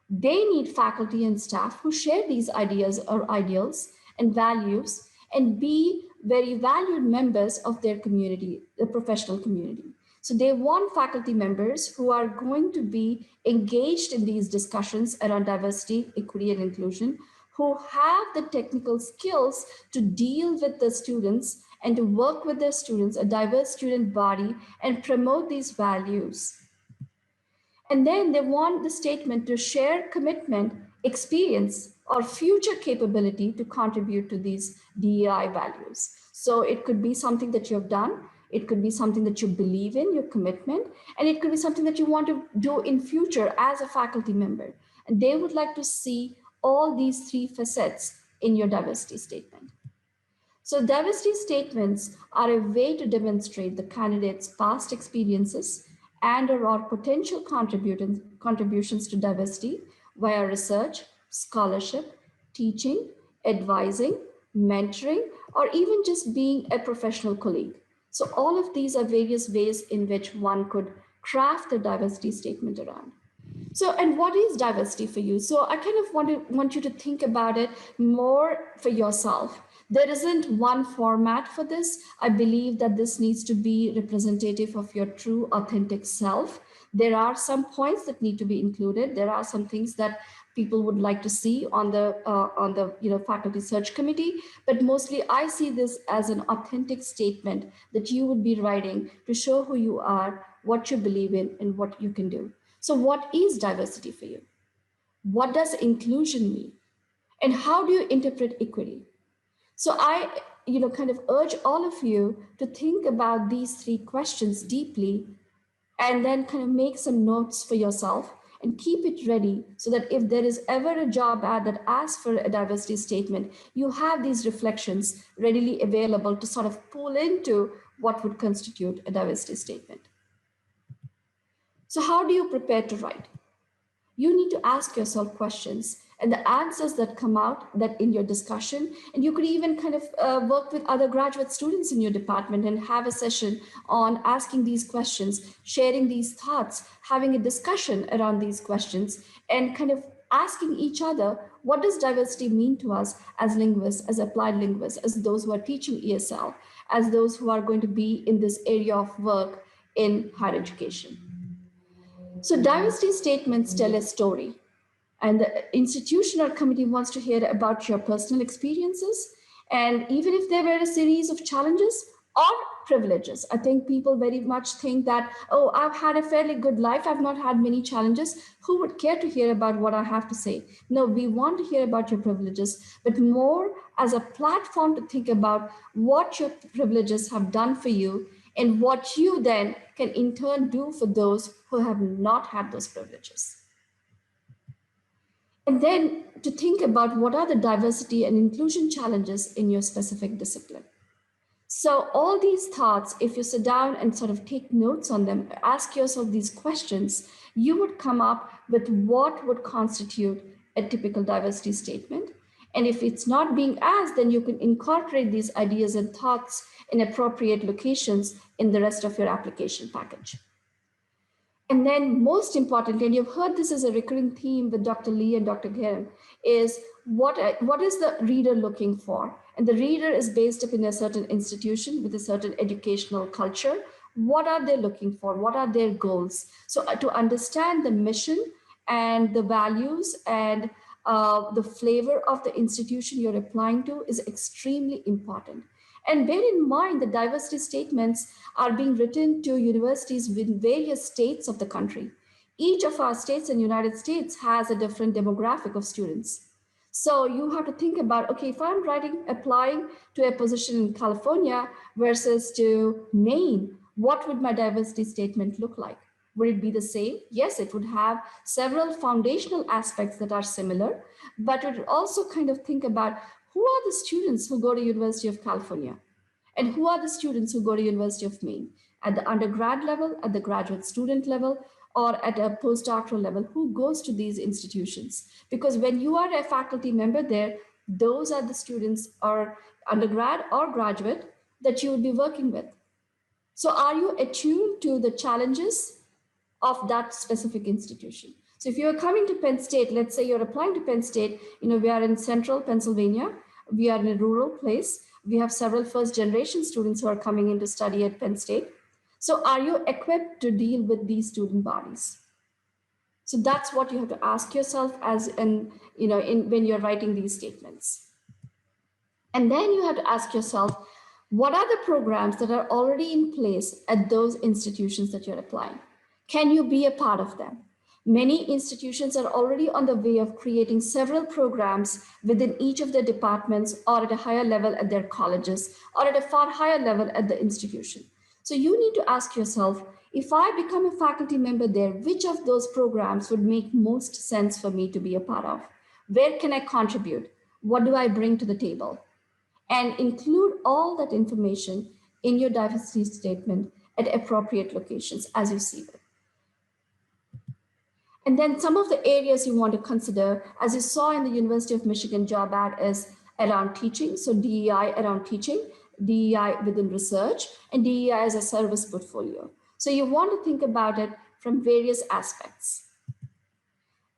they need faculty and staff who share these ideas or ideals and values and be very valued members of their community, the professional community. So they want faculty members who are going to be engaged in these discussions around diversity, equity, and inclusion, who have the technical skills to deal with the students and to work with their students, a diverse student body, and promote these values. And then they want the statement to share commitment, experience, or future capability to contribute to these DEI values. So it could be something that you have done, it could be something that you believe in, your commitment, and it could be something that you want to do in future as a faculty member. And they would like to see all these three facets in your diversity statement. So diversity statements are a way to demonstrate the candidate's past experiences and or potential contributions to diversity via research, scholarship, teaching, advising, mentoring, or even just being a professional colleague. So all of these are various ways in which one could craft a diversity statement around. So, and what is diversity for you? So I kind of want you to think about it more for yourself. There isn't one format for this. I believe that this needs to be representative of your true, authentic self. There are some points that need to be included. There are some things that people would like to see on the faculty search committee, but mostly I see this as an authentic statement that you would be writing to show who you are, what you believe in, and what you can do. So what is diversity for you? What does inclusion mean? And how do you interpret equity? So I kind of urge all of you to think about these three questions deeply and then kind of make some notes for yourself and keep it ready so that if there is ever a job ad that asks for a diversity statement, you have these reflections readily available to sort of pull into what would constitute a diversity statement. So how do you prepare to write? You need to ask yourself questions and the answers that come out that in your discussion, and you could even kind of work with other graduate students in your department and have a session on asking these questions, sharing these thoughts, having a discussion around these questions, and kind of asking each other, what does diversity mean to us as linguists, as applied linguists, as those who are teaching ESL, as those who are going to be in this area of work in higher education? So diversity statements tell a story, and the institution or committee wants to hear about your personal experiences And even if there were a series of challenges or privileges, I think people very much think that, oh, I've had a fairly good life, I've not had many challenges. Who would care to hear about what I have to say? No, we want to hear about your privileges, but more as a platform to think about what your privileges have done for you and what you then can in turn do for those who have not had those privileges. And then to think about what are the diversity and inclusion challenges in your specific discipline. So all these thoughts, if you sit down and sort of take notes on them, ask yourself these questions, you would come up with what would constitute a typical diversity statement. And if it's not being asked, then you can incorporate these ideas and thoughts in appropriate locations in the rest of your application package. And then most importantly, and you've heard this as a recurring theme with Dr. Lee and Dr. Ghanem, is what is the reader looking for? And the reader is based up in a certain institution with a certain educational culture. What are they looking for? What are their goals? So to understand the mission and the values and the flavor of the institution you're applying to is extremely important. And bear in mind the diversity statements are being written to universities within various states of the country. Each of our states in the United States has a different demographic of students. So you have to think about, okay, if I'm applying to a position in California versus to Maine, what would my diversity statement look like? Would it be the same? Yes, it would have several foundational aspects that are similar, but it would also kind of think about who are the students who go to University of California and who are the students who go to University of Maine at the undergrad level, at the graduate student level, or at a postdoctoral level, who goes to these institutions? Because when you are a faculty member there, those are the students or undergrad or graduate that you would be working with. So are you attuned to the challenges of that specific institution? So if you're coming to Penn State, let's say you're applying to Penn State, we are in central Pennsylvania, we are in a rural place, we have several first generation students who are coming in to study at Penn State. So are you equipped to deal with these student bodies? So that's what you have to ask yourself when you're writing these statements. And then you have to ask yourself, what are the programs that are already in place at those institutions that you're applying? Can you be a part of them? Many institutions are already on the way of creating several programs within each of their departments or at a higher level at their colleges or at a far higher level at the institution. So you need to ask yourself, if I become a faculty member there, which of those programs would make most sense for me to be a part of? Where can I contribute? What do I bring to the table? And include all that information in your diversity statement at appropriate locations as you see it. And then some of the areas you want to consider, as you saw in the University of Michigan job ad, is around teaching. So DEI around teaching, DEI within research, and DEI as a service portfolio. So you want to think about it from various aspects.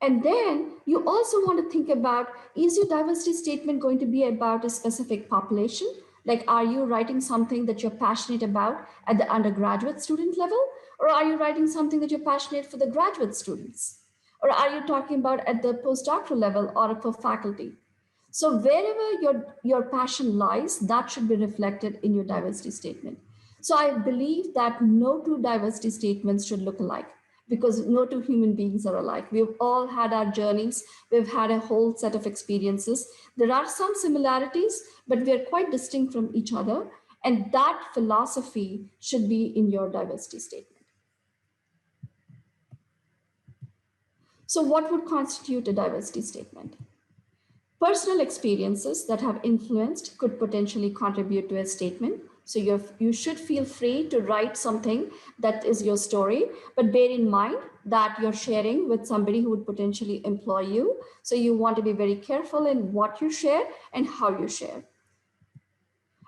And then you also want to think about, is your diversity statement going to be about a specific population? Like, are you writing something that you're passionate about at the undergraduate student level? Or are you writing something that you're passionate for the graduate students? Or are you talking about at the postdoctoral level or for faculty? So wherever your passion lies, that should be reflected in your diversity statement. So I believe that no two diversity statements should look alike, because no two human beings are alike. We've all had our journeys. We've had a whole set of experiences. There are some similarities, but we are quite distinct from each other. And that philosophy should be in your diversity statement. So what would constitute a diversity statement? Personal experiences that have influenced could potentially contribute to a statement. So you should feel free to write something that is your story, but bear in mind that you're sharing with somebody who would potentially employ you. So you want to be very careful in what you share and how you share.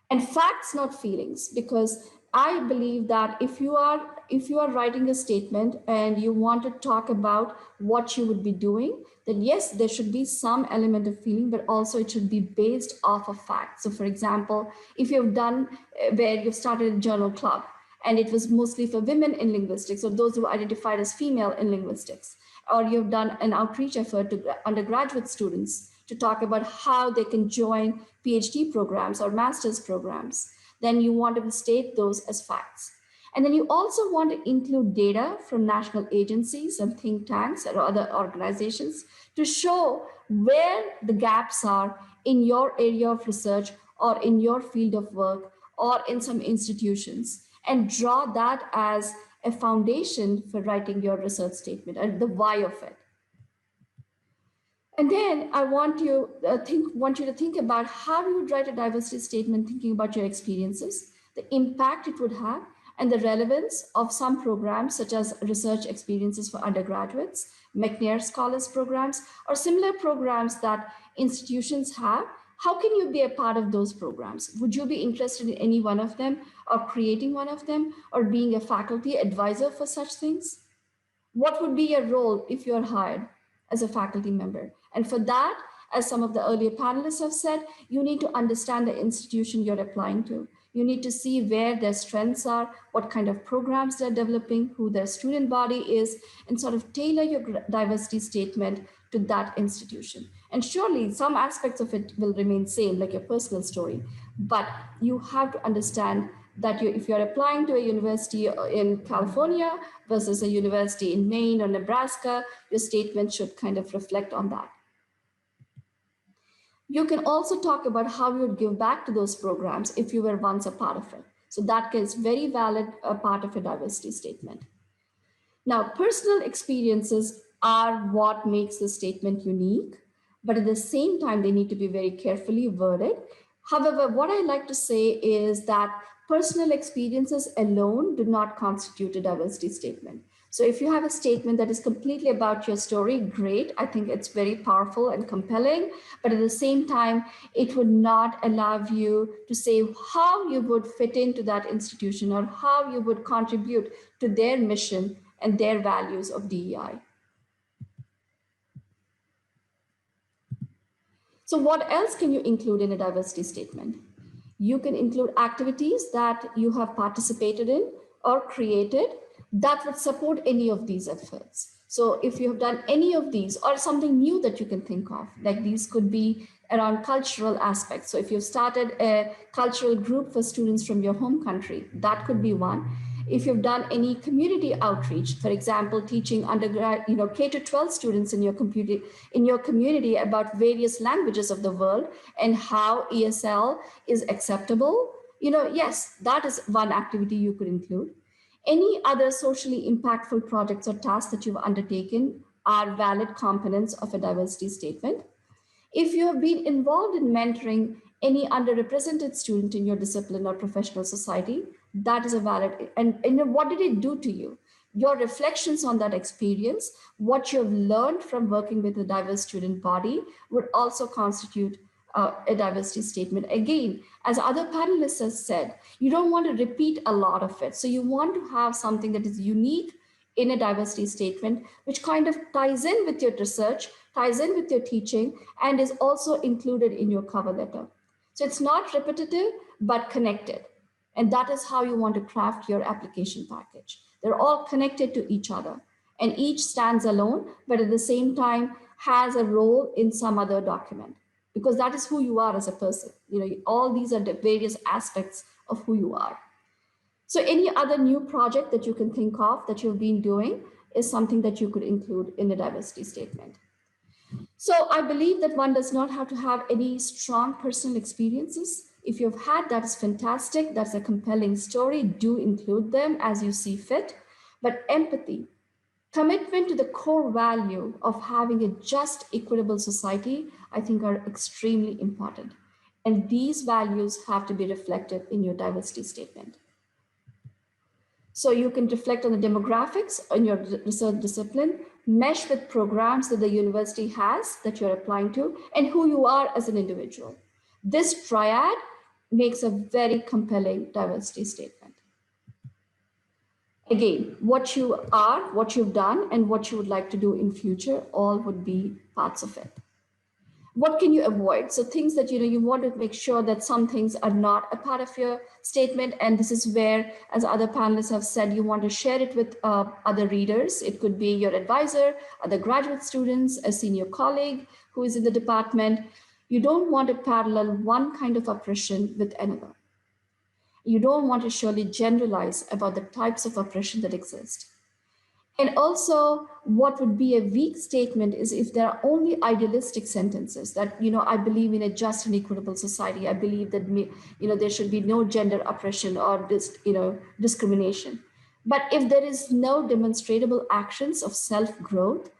And facts, not feelings, because I believe that if you are writing a statement and you want to talk about what you would be doing, then yes, there should be some element of feeling, but also it should be based off of facts. So for example, if you've done where you've started a journal club and it was mostly for women in linguistics or those who identified as female in linguistics, or you've done an outreach effort to undergraduate students, to talk about how they can join PhD programs or master's programs, then you want to state those as facts. And then you also want to include data from national agencies and think tanks or other organizations to show where the gaps are in your area of research or in your field of work or in some institutions, and draw that as a foundation for writing your research statement and the why of it. And then I want you to think about how you would write a diversity statement, thinking about your experiences, the impact it would have, and the relevance of some programs such as research experiences for undergraduates, McNair Scholars programs, or similar programs that institutions have. How can you be a part of those programs? Would you be interested in any one of them, or creating one of them, or being a faculty advisor for such things? What would be your role if you're hired as a faculty member? And for that, as some of the earlier panelists have said, you need to understand the institution you're applying to. You need to see where their strengths are, what kind of programs they're developing, who their student body is, and sort of tailor your diversity statement to that institution. And surely some aspects of it will remain same, like your personal story, but you have to understand that if you're applying to a university in California versus a university in Maine or Nebraska, your statement should kind of reflect on that. You can also talk about how you would give back to those programs if you were once a part of it. So that is very valid part of a diversity statement. Now, personal experiences are what makes the statement unique, but at the same time, they need to be very carefully worded. However, what I like to say is that personal experiences alone do not constitute a diversity statement. So if you have a statement that is completely about your story, great. I think it's very powerful and compelling, but at the same time, it would not allow you to say how you would fit into that institution or how you would contribute to their mission and their values of DEI. So what else can you include in a diversity statement? You can include activities that you have participated in or created that would support any of these efforts. So if you have done any of these or something new that you can think of, like these could be around cultural aspects. So if you've started a cultural group for students from your home country, that could be one. If you've done any community outreach, for example, teaching undergrad, K-12 students in your community about various languages of the world and how ESL is acceptable, yes, that is one activity you could include. Any other socially impactful projects or tasks that you've undertaken are valid components of a diversity statement. If you have been involved in mentoring any underrepresented student in your discipline or professional society, that is a valid, and what did it do to you? Your reflections on that experience, what you've learned from working with a diverse student body would also constitute a diversity statement. Again, as other panelists have said, you don't want to repeat a lot of it. So you want to have something that is unique in a diversity statement, which kind of ties in with your research, ties in with your teaching, and is also included in your cover letter. So it's not repetitive, but connected. And that is how you want to craft your application package. They're all connected to each other, and each stands alone, but at the same time has a role in some other document, because that is who you are as a person. All these are the various aspects of who you are. So any other new project that you can think of that you've been doing is something that you could include in the diversity statement. So I believe that one does not have to have any strong personal experiences. If you've had, that is fantastic. That's a compelling story. Do include them as you see fit. But empathy, commitment to the core value of having a just, equitable society, I think are extremely important. And these values have to be reflected in your diversity statement. So you can reflect on the demographics in your research discipline, mesh with programs that the university has that you're applying to, and who you are as an individual. This triad makes a very compelling diversity statement. Again, what you are, what you've done, and what you would like to do in future, all would be parts of it. What can you avoid? So things that you want to make sure that some things are not a part of your statement. And this is where, as other panelists have said, you want to share it with other readers. It could be your advisor, other graduate students, a senior colleague who is in the department, you don't want to parallel one kind of oppression with another. You don't want to surely generalize about the types of oppression that exist. And also, what would be a weak statement is if there are only idealistic sentences that, I believe in a just and equitable society. I believe that, there should be no gender oppression or discrimination. But if there is no demonstrable actions of self-growth,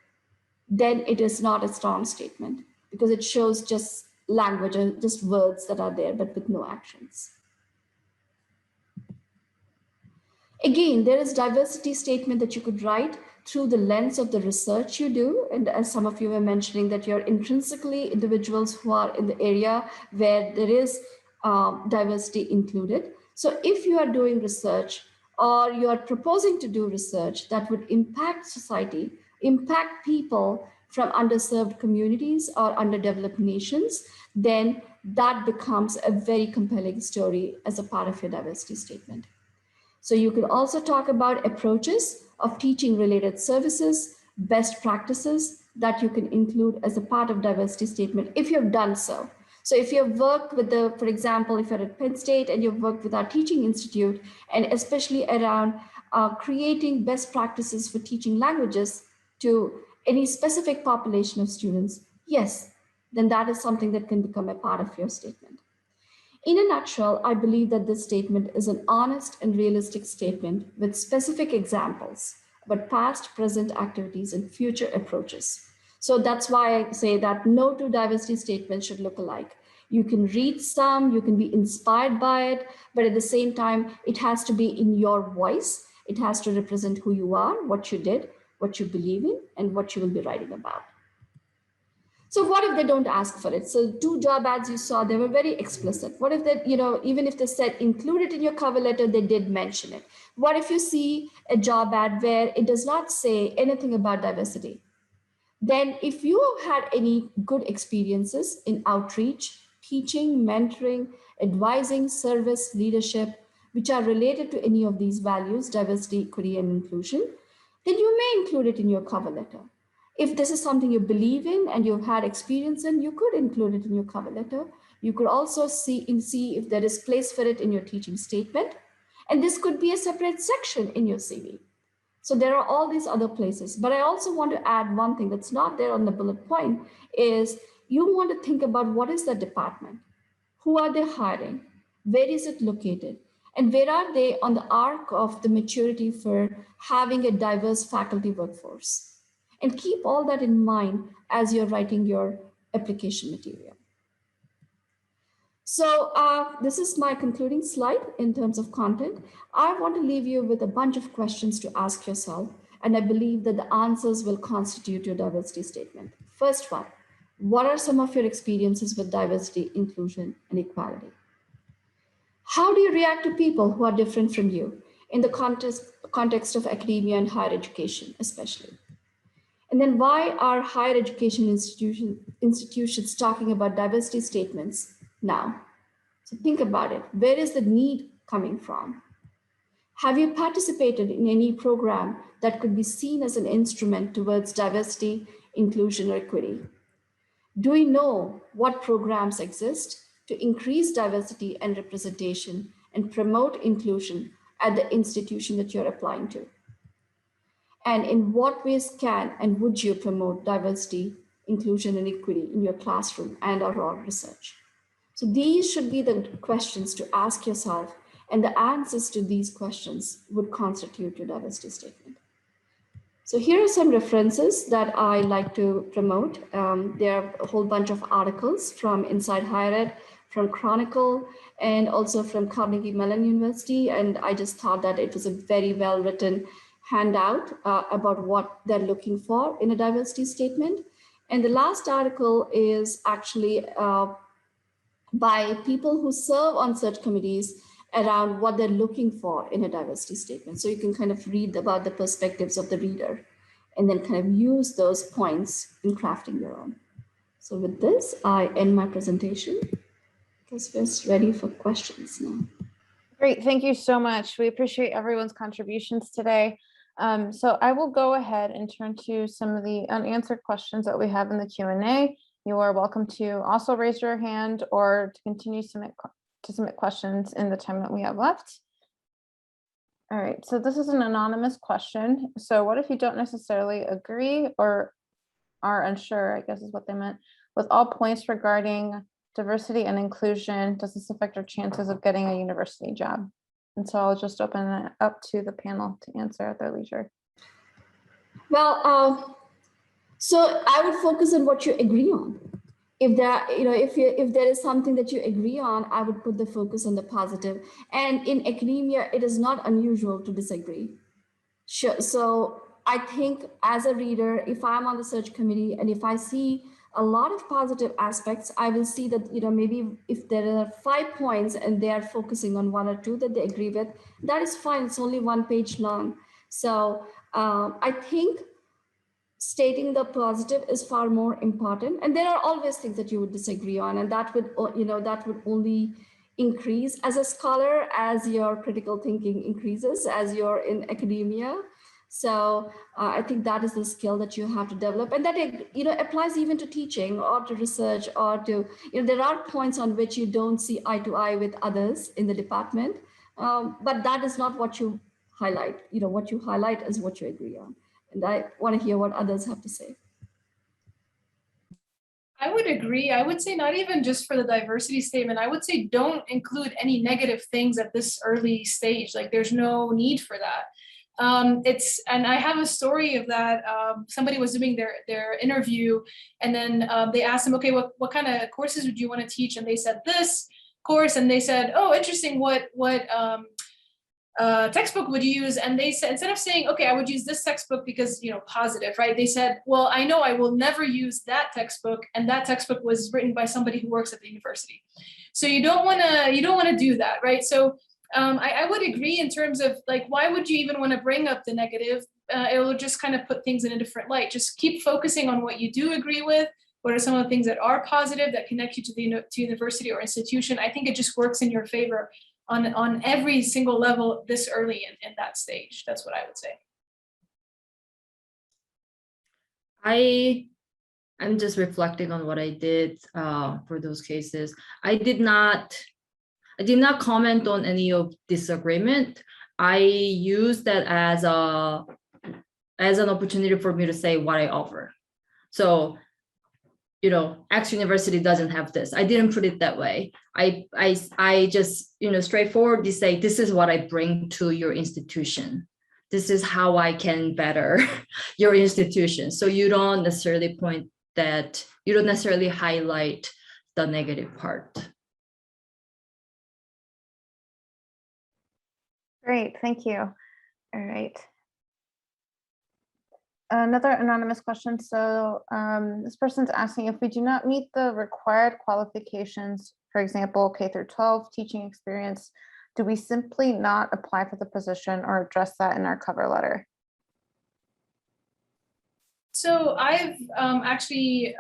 then it is not a strong statement because it shows just language and just words that are there, but with no actions. Again, there is diversity statement that you could write through the lens of the research you do. And as some of you were mentioning, that you're intrinsically individuals who are in the area where there is diversity included. So if you are doing research or you are proposing to do research that would impact society, impact people from underserved communities or underdeveloped nations, then that becomes a very compelling story as a part of your diversity statement. So you could also talk about approaches of teaching related services, best practices that you can include as a part of diversity statement if you've done so. So if you've worked with for example, if you're at Penn State and you've worked with our teaching institute, and especially around creating best practices for teaching languages to any specific population of students, yes, then that is something that can become a part of your statement. In a nutshell, I believe that this statement is an honest and realistic statement with specific examples about past, present activities and future approaches. So that's why I say that no two diversity statements should look alike. You can read some, you can be inspired by it, but at the same time, it has to be in your voice. It has to represent who you are, what you did, what you believe in, and what you will be writing about. So what if they don't ask for it? So 2 job ads you saw, they were very explicit. What if they, even if they said include it in your cover letter, they did mention it. What if you see a job ad where it does not say anything about diversity? Then if you had any good experiences in outreach, teaching, mentoring, advising, service, leadership, which are related to any of these values, diversity, equity, and inclusion, then you may include it in your cover letter. If this is something you believe in and you've had experience in, you could include it in your cover letter. You could also see if there is place for it in your teaching statement. And this could be a separate section in your CV. So there are all these other places. But I also want to add one thing that's not there on the bullet point is you want to think about what is the department? Who are they hiring? Where is it located? And where are they on the arc of the maturity for having a diverse faculty workforce? And keep all that in mind as you're writing your application material. So this is my concluding slide in terms of content. I want to leave you with a bunch of questions to ask yourself, and I believe that the answers will constitute your diversity statement. First one, what are some of your experiences with diversity, inclusion, and equality? How do you react to people who are different from you in the context of academia and higher education, especially? And then why are higher education institutions talking about diversity statements now? So think about it. Where is the need coming from? Have you participated in any program that could be seen as an instrument towards diversity, inclusion, or equity? Do we know what programs exist to increase diversity and representation and promote inclusion at the institution that you're applying to? And in what ways can and would you promote diversity, inclusion, and equity in your classroom and or research? So these should be the questions to ask yourself, and the answers to these questions would constitute your diversity statement. So here are some references that I like to promote. There are a whole bunch of articles from Inside Higher Ed, from Chronicle, and also from Carnegie Mellon University. And I just thought that it was a very well written handout about what they're looking for in a diversity statement. And the last article is actually by people who serve on search committees around what they're looking for in a diversity statement. So you can kind of read about the perspectives of the reader and then kind of use those points in crafting your own. So with this, I end my presentation because we're ready for questions now. Great, thank you so much. We appreciate everyone's contributions today. So I will go ahead and turn to some of the unanswered questions that we have in the Q&A. You are welcome to also raise your hand or to continue to submit questions in the time that we have left. All right, so this is an anonymous question. So what if you don't necessarily agree or are unsure, I guess is what they meant, with all points regarding diversity and inclusion? Does this affect our chances of getting a university job? And so I'll just open it up to the panel to answer at their leisure. Well, so I would focus on what you agree on. If there is something that you agree on, I would put the focus on the positive. And in academia, it is not unusual to disagree. Sure. So I think as a reader, if I'm on the search committee and if I see a lot of positive aspects, I will see that, maybe if there are 5 points and they are focusing on 1 or 2 that they agree with, that is fine. It's only 1 page long. So I think stating the positive is far more important. And there are always things that you would disagree on, and that would, that would only increase as a scholar as your critical thinking increases, as you're in academia. So I think that is the skill that you have to develop, and that applies even to teaching or to research or to, there are points on which you don't see eye to eye with others in the department, but that is not what you highlight. What you highlight is what you agree on. And I want to hear what others have to say. I would agree. I would say not even just for the diversity statement. I would say don't include any negative things at this early stage. Like there's no need for that. And I have a story of that. Somebody was doing their interview, and then they asked them, okay, what kind of courses would you want to teach? And they said this course, and they said, oh, interesting. What textbook would you use? And they said, instead of saying, okay, I would use this textbook because, positive, right? They said, well, I know I will never use that textbook, and that textbook was written by somebody who works at the university. So you don't want to do that, right? So I would agree in terms of like, why would you even want to bring up the negative? It will just kind of put things in a different light. Just keep focusing on what you do agree with. What are some of the things that are positive that connect you to the university or institution? I think it just works in your favor on every single level this early in that stage. That's what I would say. I'm just reflecting on what I did for those cases. I did not comment on any of disagreement. I used that as an opportunity for me to say what I offer. So, X University doesn't have this. I didn't put it that way. I just, straightforwardly say, this is what I bring to your institution. This is how I can better your institution. So you don't necessarily highlight the negative part. Great, thank you. All right. Another anonymous question. So this person's asking, if we do not meet the required qualifications, for example, K through 12 teaching experience, do we simply not apply for the position or address that in our cover letter? So I've actually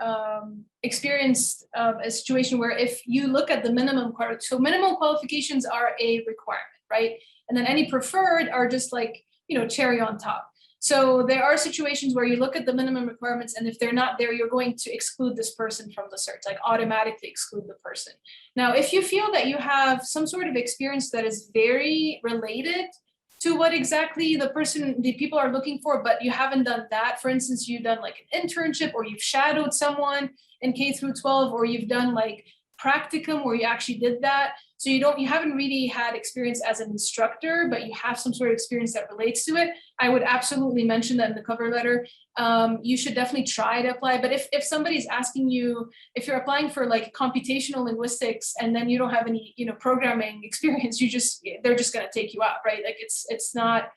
experienced a situation where if you look at the minimum qualifications are a requirement, right? And then any preferred are just like, cherry on top. So there are situations where you look at the minimum requirements, and if they're not there, you're going to exclude this person from the search, like automatically exclude the person. Now, if you feel that you have some sort of experience that is very related to what exactly the people are looking for, but you haven't done that, for instance, you've done like an internship, or you've shadowed someone in K through 12, or you've done like practicum where you actually did that. So you haven't really had experience as an instructor, but you have some sort of experience that relates to it. I would absolutely mention that in the cover letter. You should definitely try to apply. But if somebody's asking you, if you're applying for like computational linguistics and then you don't have any, programming experience, they're just going to take you out, right? Like it's not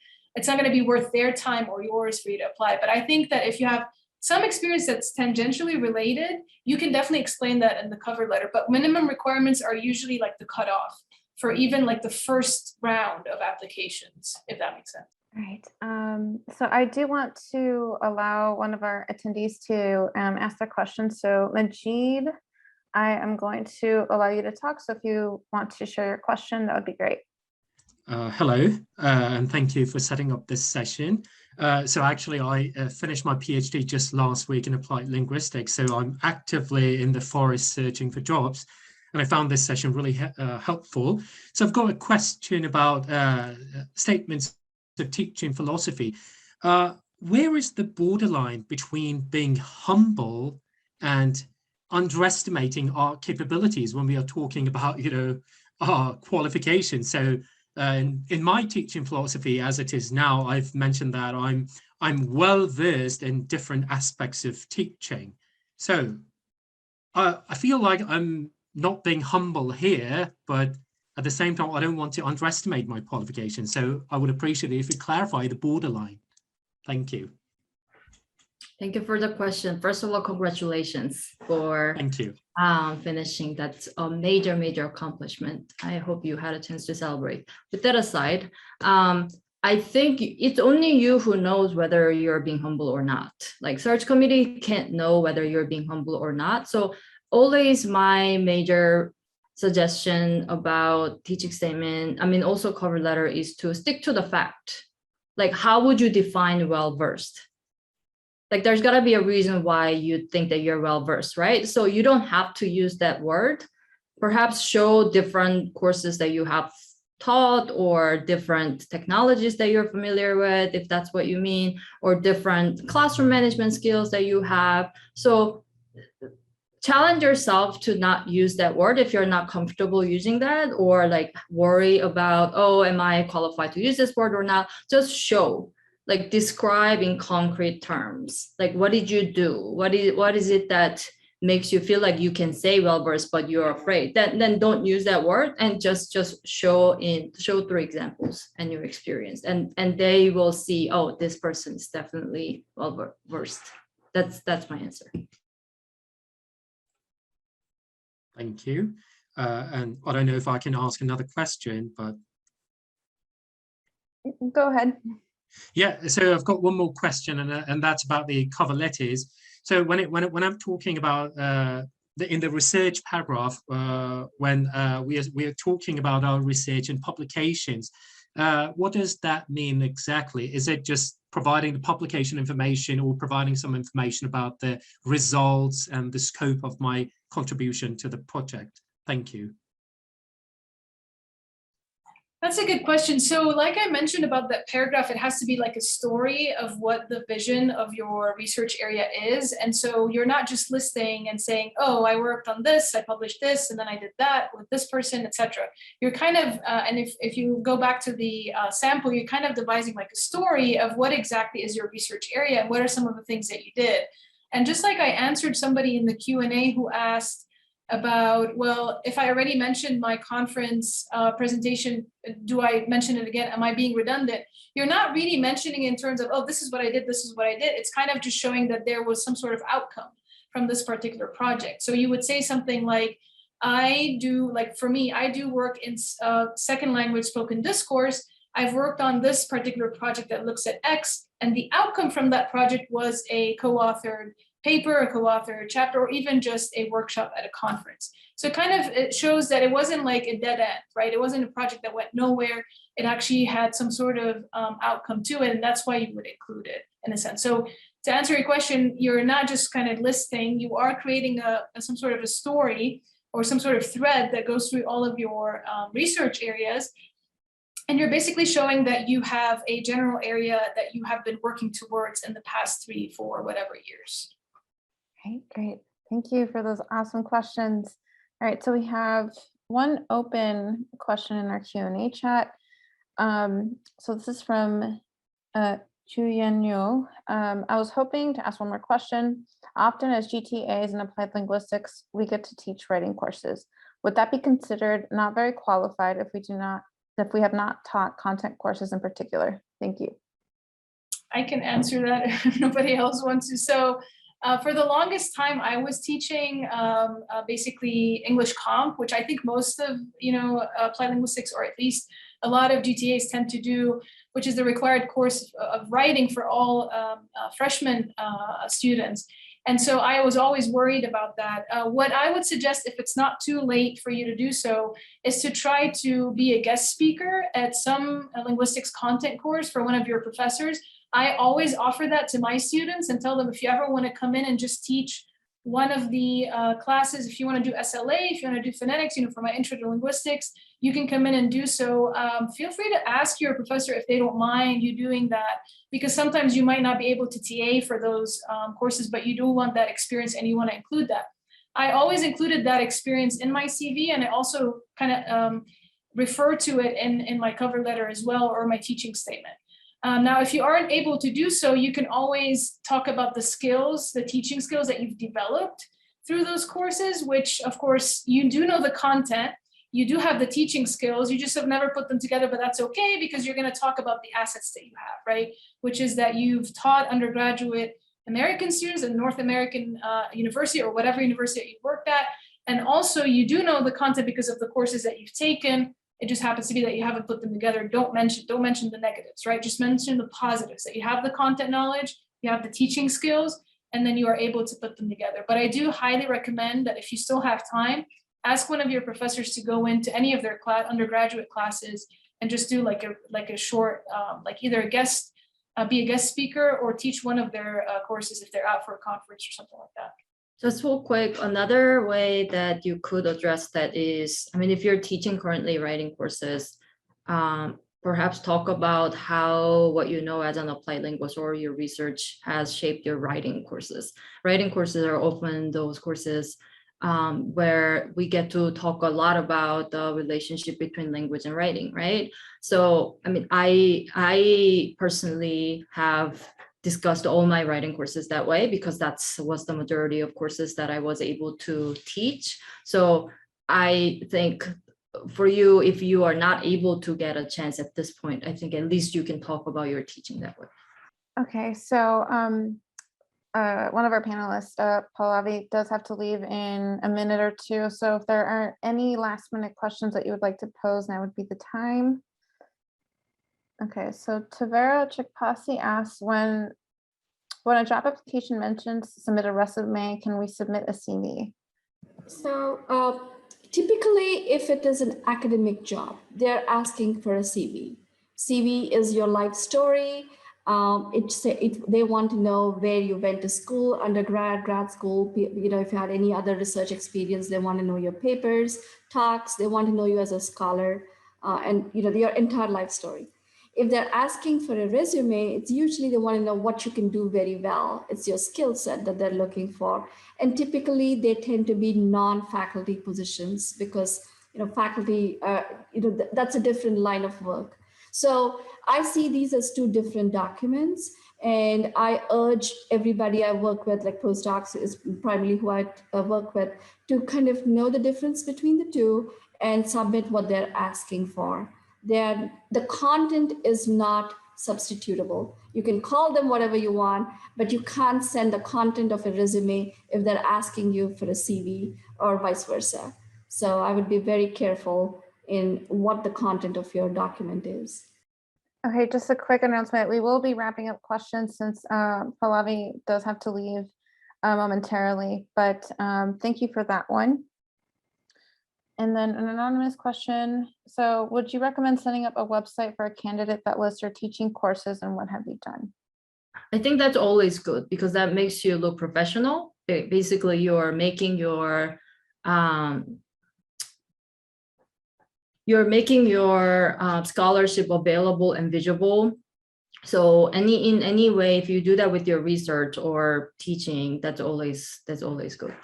going to be worth their time or yours for you to apply. But I think that if you have some experience that's tangentially related, you can definitely explain that in the cover letter. But minimum requirements are usually like the cutoff for even like the first round of applications, if that makes sense. All right. So I do want to allow one of our attendees to ask their question. So Majid, I am going to allow you to talk. So if you want to share your question, that would be great. Hello, and thank you for setting up this session. So actually, I finished my PhD just last week in applied linguistics. So I'm actively in the forest searching for jobs. And I found this session really helpful. So I've got a question about statements of teaching philosophy. Where is the borderline between being humble and underestimating our capabilities when we are talking about, our qualifications? So in my teaching philosophy, as it is now, I've mentioned that I'm well versed in different aspects of teaching. So I feel like I'm not being humble here, but at the same time, I don't want to underestimate my qualifications. So I would appreciate it if you clarify the borderline. Thank you. Thank you for the question. First of all, congratulations for Thank you. Finishing. That's a major, major accomplishment. I hope you had a chance to celebrate. With that aside, I think it's only you who knows whether you're being humble or not. Like search committee can't know whether you're being humble or not. So always my major suggestion about teaching statement, also cover letter, is to stick to the fact. Like, how would you define well-versed? Like, there's got to be a reason why you think that you're well-versed, right? So you don't have to use that word. Perhaps show different courses that you have taught, or different technologies that you're familiar with, if that's what you mean, or different classroom management skills that you have. So challenge yourself to not use that word if you're not comfortable using that, or like worry about, oh, am I qualified to use this word or not? Just show, like describe in concrete terms. Like, what did you do? What is it that makes you feel like you can say well-versed, but you're afraid? Then don't use that word, and just show 3 examples and your experience, and they will see, oh, this person is definitely well-versed. That's my answer. Thank you. And I don't know if I can ask another question, but. Go ahead. Yeah, so I've got one more question, and that's about the cover letters. So when I'm talking about in the research paragraph, when we are talking about our research and publications, what does that mean exactly? Is it just providing the publication information, or providing some information about the results and the scope of my contribution to the project? Thank you. That's a good question. So like I mentioned about that paragraph, it has to be like a story of what the vision of your research area is. And so you're not just listing and saying, oh, I worked on this, I published this, and then I did that with this person, etc. You're kind of, and if you go back to the sample, you're kind of devising like a story of what exactly is your research area and what are some of the things that you did. And just like I answered somebody in the Q&A who asked about, well, if I already mentioned my conference presentation, do I mention it again? Am I being redundant? You're not really mentioning in terms of, oh, this is what I did, this is what I did. It's kind of just showing that there was some sort of outcome from this particular project. So you would say something like, for me, I do work in second language spoken discourse. I've worked on this particular project that looks at X, and the outcome from that project was a co-authored paper, a co-authored chapter, or even just a workshop at a conference. So it shows that it wasn't like a dead end, right? It wasn't a project that went nowhere. It actually had some sort of outcome to it, and that's why you would include it in a sense. So to answer your question, you're not just kind of listing, you are creating some sort of a story or some sort of thread that goes through all of your research areas. And you're basically showing that you have a general area that you have been working towards in the past 3, 4, whatever years. Okay, great. Thank you for those awesome questions. All right, so we have one open question in our Q&A chat. So this is from Eunjeong. I was hoping to ask one more question. Often as GTAs in applied linguistics, we get to teach writing courses. Would that be considered not very qualified if we have not taught content courses in particular? Thank you. I can answer that if nobody else wants to. So for the longest time, I was teaching basically English Comp, which I think most of applied linguistics, or at least a lot of GTAs tend to do, which is the required course of writing for all freshman students. And so I was always worried about that. What I would suggest, if it's not too late for you to do so, is to try to be a guest speaker at some linguistics content course for one of your professors. I always offer that to my students and tell them, if you ever want to come in and just teach one of the classes, if you want to do SLA, if you want to do phonetics, for my intro to linguistics, you can come in and do so. Feel free to ask your professor if they don't mind you doing that, because sometimes you might not be able to TA for those courses, but you do want that experience and you want to include that. I always included that experience in my CV, and I also kind of refer to it in my cover letter as well, or my teaching statement. Now, if you aren't able to do so, you can always talk about the skills, the teaching skills that you've developed through those courses, which of course you do know the content, you do have the teaching skills, you just have never put them together, but that's okay, because you're going to talk about the assets that you have, right? Which is that you've taught undergraduate American students in North American university, or whatever university that you've worked at. And also you do know the content because of the courses that you've taken. It just happens to be that you haven't put them together. Don't mention the negatives, right? Just mention the positives, that you have the content knowledge, you have the teaching skills, and then you are able to put them together. But I do highly recommend that if you still have time, ask one of your professors to go into any of their undergraduate classes and just do like a short, like either be a guest speaker, or teach one of their courses if they're out for a conference or something like that. Just real quick, another way that you could address that is, if you're teaching currently writing courses, perhaps talk about how what you know as an applied linguist or your research has shaped your writing courses. Writing courses are often those courses where we get to talk a lot about the relationship between language and writing, right? So, I personally have discussed all my writing courses that way, because was the majority of courses that I was able to teach. So I think for you, if you are not able to get a chance at this point, I think at least you can talk about your teaching that way. Okay, so one of our panelists, Pallavi, does have to leave in a minute or two. So if there are any last minute questions that you would like to pose, now would be the time. Okay, so Tavera Chikpasi asks, when a job application mentions submit a resume, can we submit a CV? So typically, if it is an academic job, they're asking for a CV. CV is your life story. They want to know where you went to school, undergrad, grad school, if you had any other research experience. They want to know your papers, talks, they want to know you as a scholar, and your entire life story. If they're asking for a resume, it's usually they want to know what you can do very well. It's your skill set that they're looking for. And typically they tend to be non-faculty positions, because faculty, that's a different line of work. So I see these as two different documents, and I urge everybody I work with, like postdocs is primarily who I work with, to kind of know the difference between the two and submit what they're asking for. The content is not substitutable. You can call them whatever you want, but you can't send the content of a resume if they're asking you for a CV, or vice versa. So I would be very careful in what the content of your document is. Okay, just a quick announcement. We will be wrapping up questions since Pallavi does have to leave momentarily, but thank you for that one. And then an anonymous question. So would you recommend setting up a website for a candidate that lists your teaching courses, and what have you done? I think that's always good, because that makes you look professional. Basically, you're making your scholarship available and visible. So in any way, if you do that with your research or teaching, that's always good.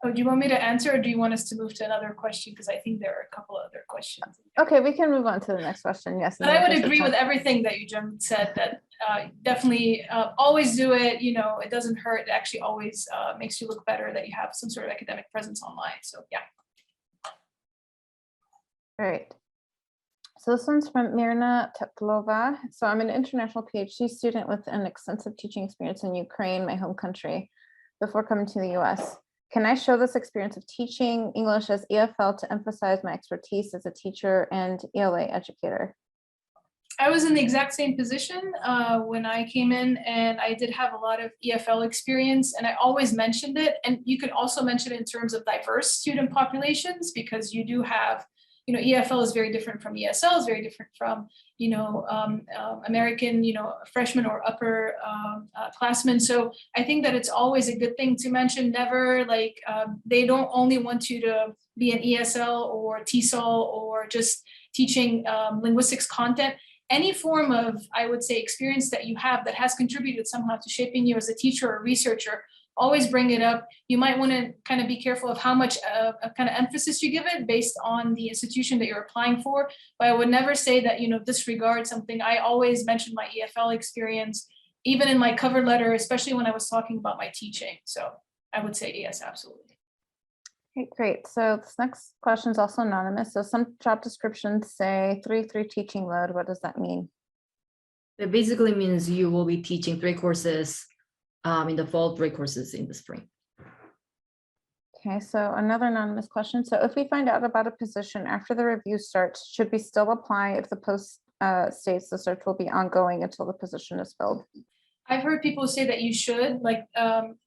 Oh, do you want me to answer, or do you want us to move to another question? Because I think there are a couple of other questions. Okay, we can move on to the next question. Yes. But I would agree with everything that Eugen said, that definitely always do it. It doesn't hurt. It actually always makes you look better that you have some sort of academic presence online. So yeah. Great. So this one's from Mirna Teplova. So I'm an international PhD student with an extensive teaching experience in Ukraine, my home country, before coming to the US. Can I show this experience of teaching English as EFL to emphasize my expertise as a teacher and ELA educator? I was in the exact same position when I came in, and I did have a lot of EFL experience, and I always mentioned it. And you could also mention it in terms of diverse student populations, because you do have you know, EFL is very different from ESL, is very different from, you know, American, you know, freshman or upper classmen. So I think that it's always a good thing to mention. Never like they don't only want you to be an ESL or TESOL or just teaching linguistics content. Any form of, I would say, experience that you have that has contributed somehow to shaping you as a teacher or researcher, always bring it up. You might want to kind of be careful of how much kind of emphasis you give it based on the institution that you're applying for. But I would never say that, you know, disregard something. I always mention my EFL experience, even in my cover letter, especially when I was talking about my teaching. So I would say yes, absolutely. Okay, great. So this next question is also anonymous. So some job descriptions say 3-3 teaching load. What does that mean? It basically means you will be teaching 3 courses in the fall, 3 courses in the spring. Okay, so another anonymous question. So if we find out about a position after the review starts, should we still apply if the post states the search will be ongoing until the position is filled? I've heard people say that you should, like,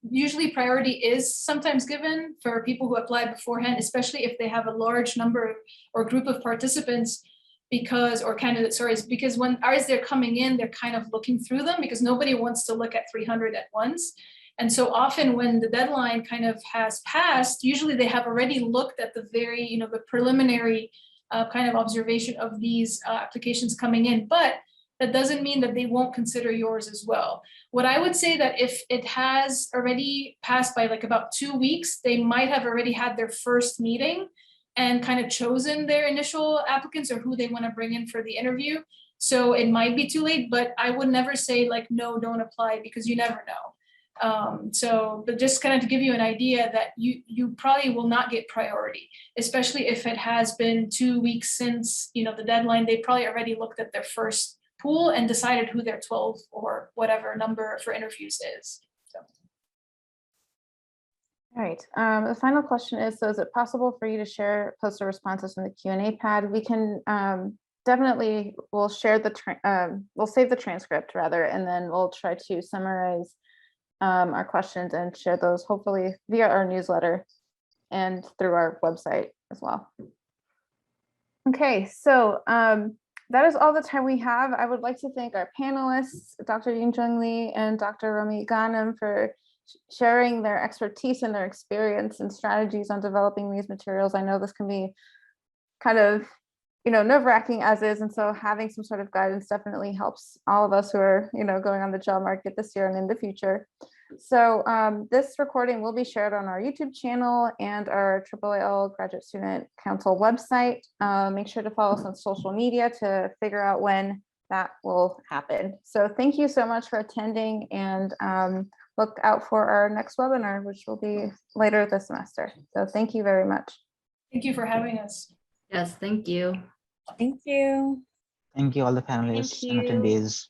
usually priority is sometimes given for people who apply beforehand, especially if they have a large number or group of participants, because, or candidates, sorry, because when as they're coming in, they're kind of looking through them because nobody wants to look at 300 at once. And so often when the deadline kind of has passed, usually they have already looked at the very, you know, the preliminary kind of observation of these applications coming in, but that doesn't mean that they won't consider yours as well. What I would say that if it has already passed by like about 2 weeks, they might have already had their first meeting and kind of chosen their initial applicants or who they want to bring in for the interview. So it might be too late, but I would never say like, no, don't apply, because you never know. But just kind of to give you an idea that you probably will not get priority, especially if it has been 2 weeks since, you know, the deadline. They probably already looked at their first pool and decided who their 12 or whatever number for interviews is. So. All right, the final question is, so is it possible for you to share poster responses from the Q&A pad? We can definitely, we'll share the, we'll save the transcript rather, and then we'll try to summarize our questions and share those hopefully via our newsletter and through our website as well. Okay, so that is all the time we have. I would like to thank our panelists, Dr. Eunjeong Lee and Dr. Romy Ghanem, for sharing their expertise and their experience and strategies on developing these materials. I know this can be kind of, you know, nerve-wracking as is, and so having some sort of guidance definitely helps all of us who are, you know, going on the job market this year and in the future. So this recording will be shared on our YouTube channel and our AAAL Graduate Student Council website. Make sure to follow us on social media to figure out when that will happen. So thank you so much for attending, and look out for our next webinar, which will be later this semester. So thank you very much. Thank you for having us. Yes, thank you. Thank you. Thank you all the panelists and attendees.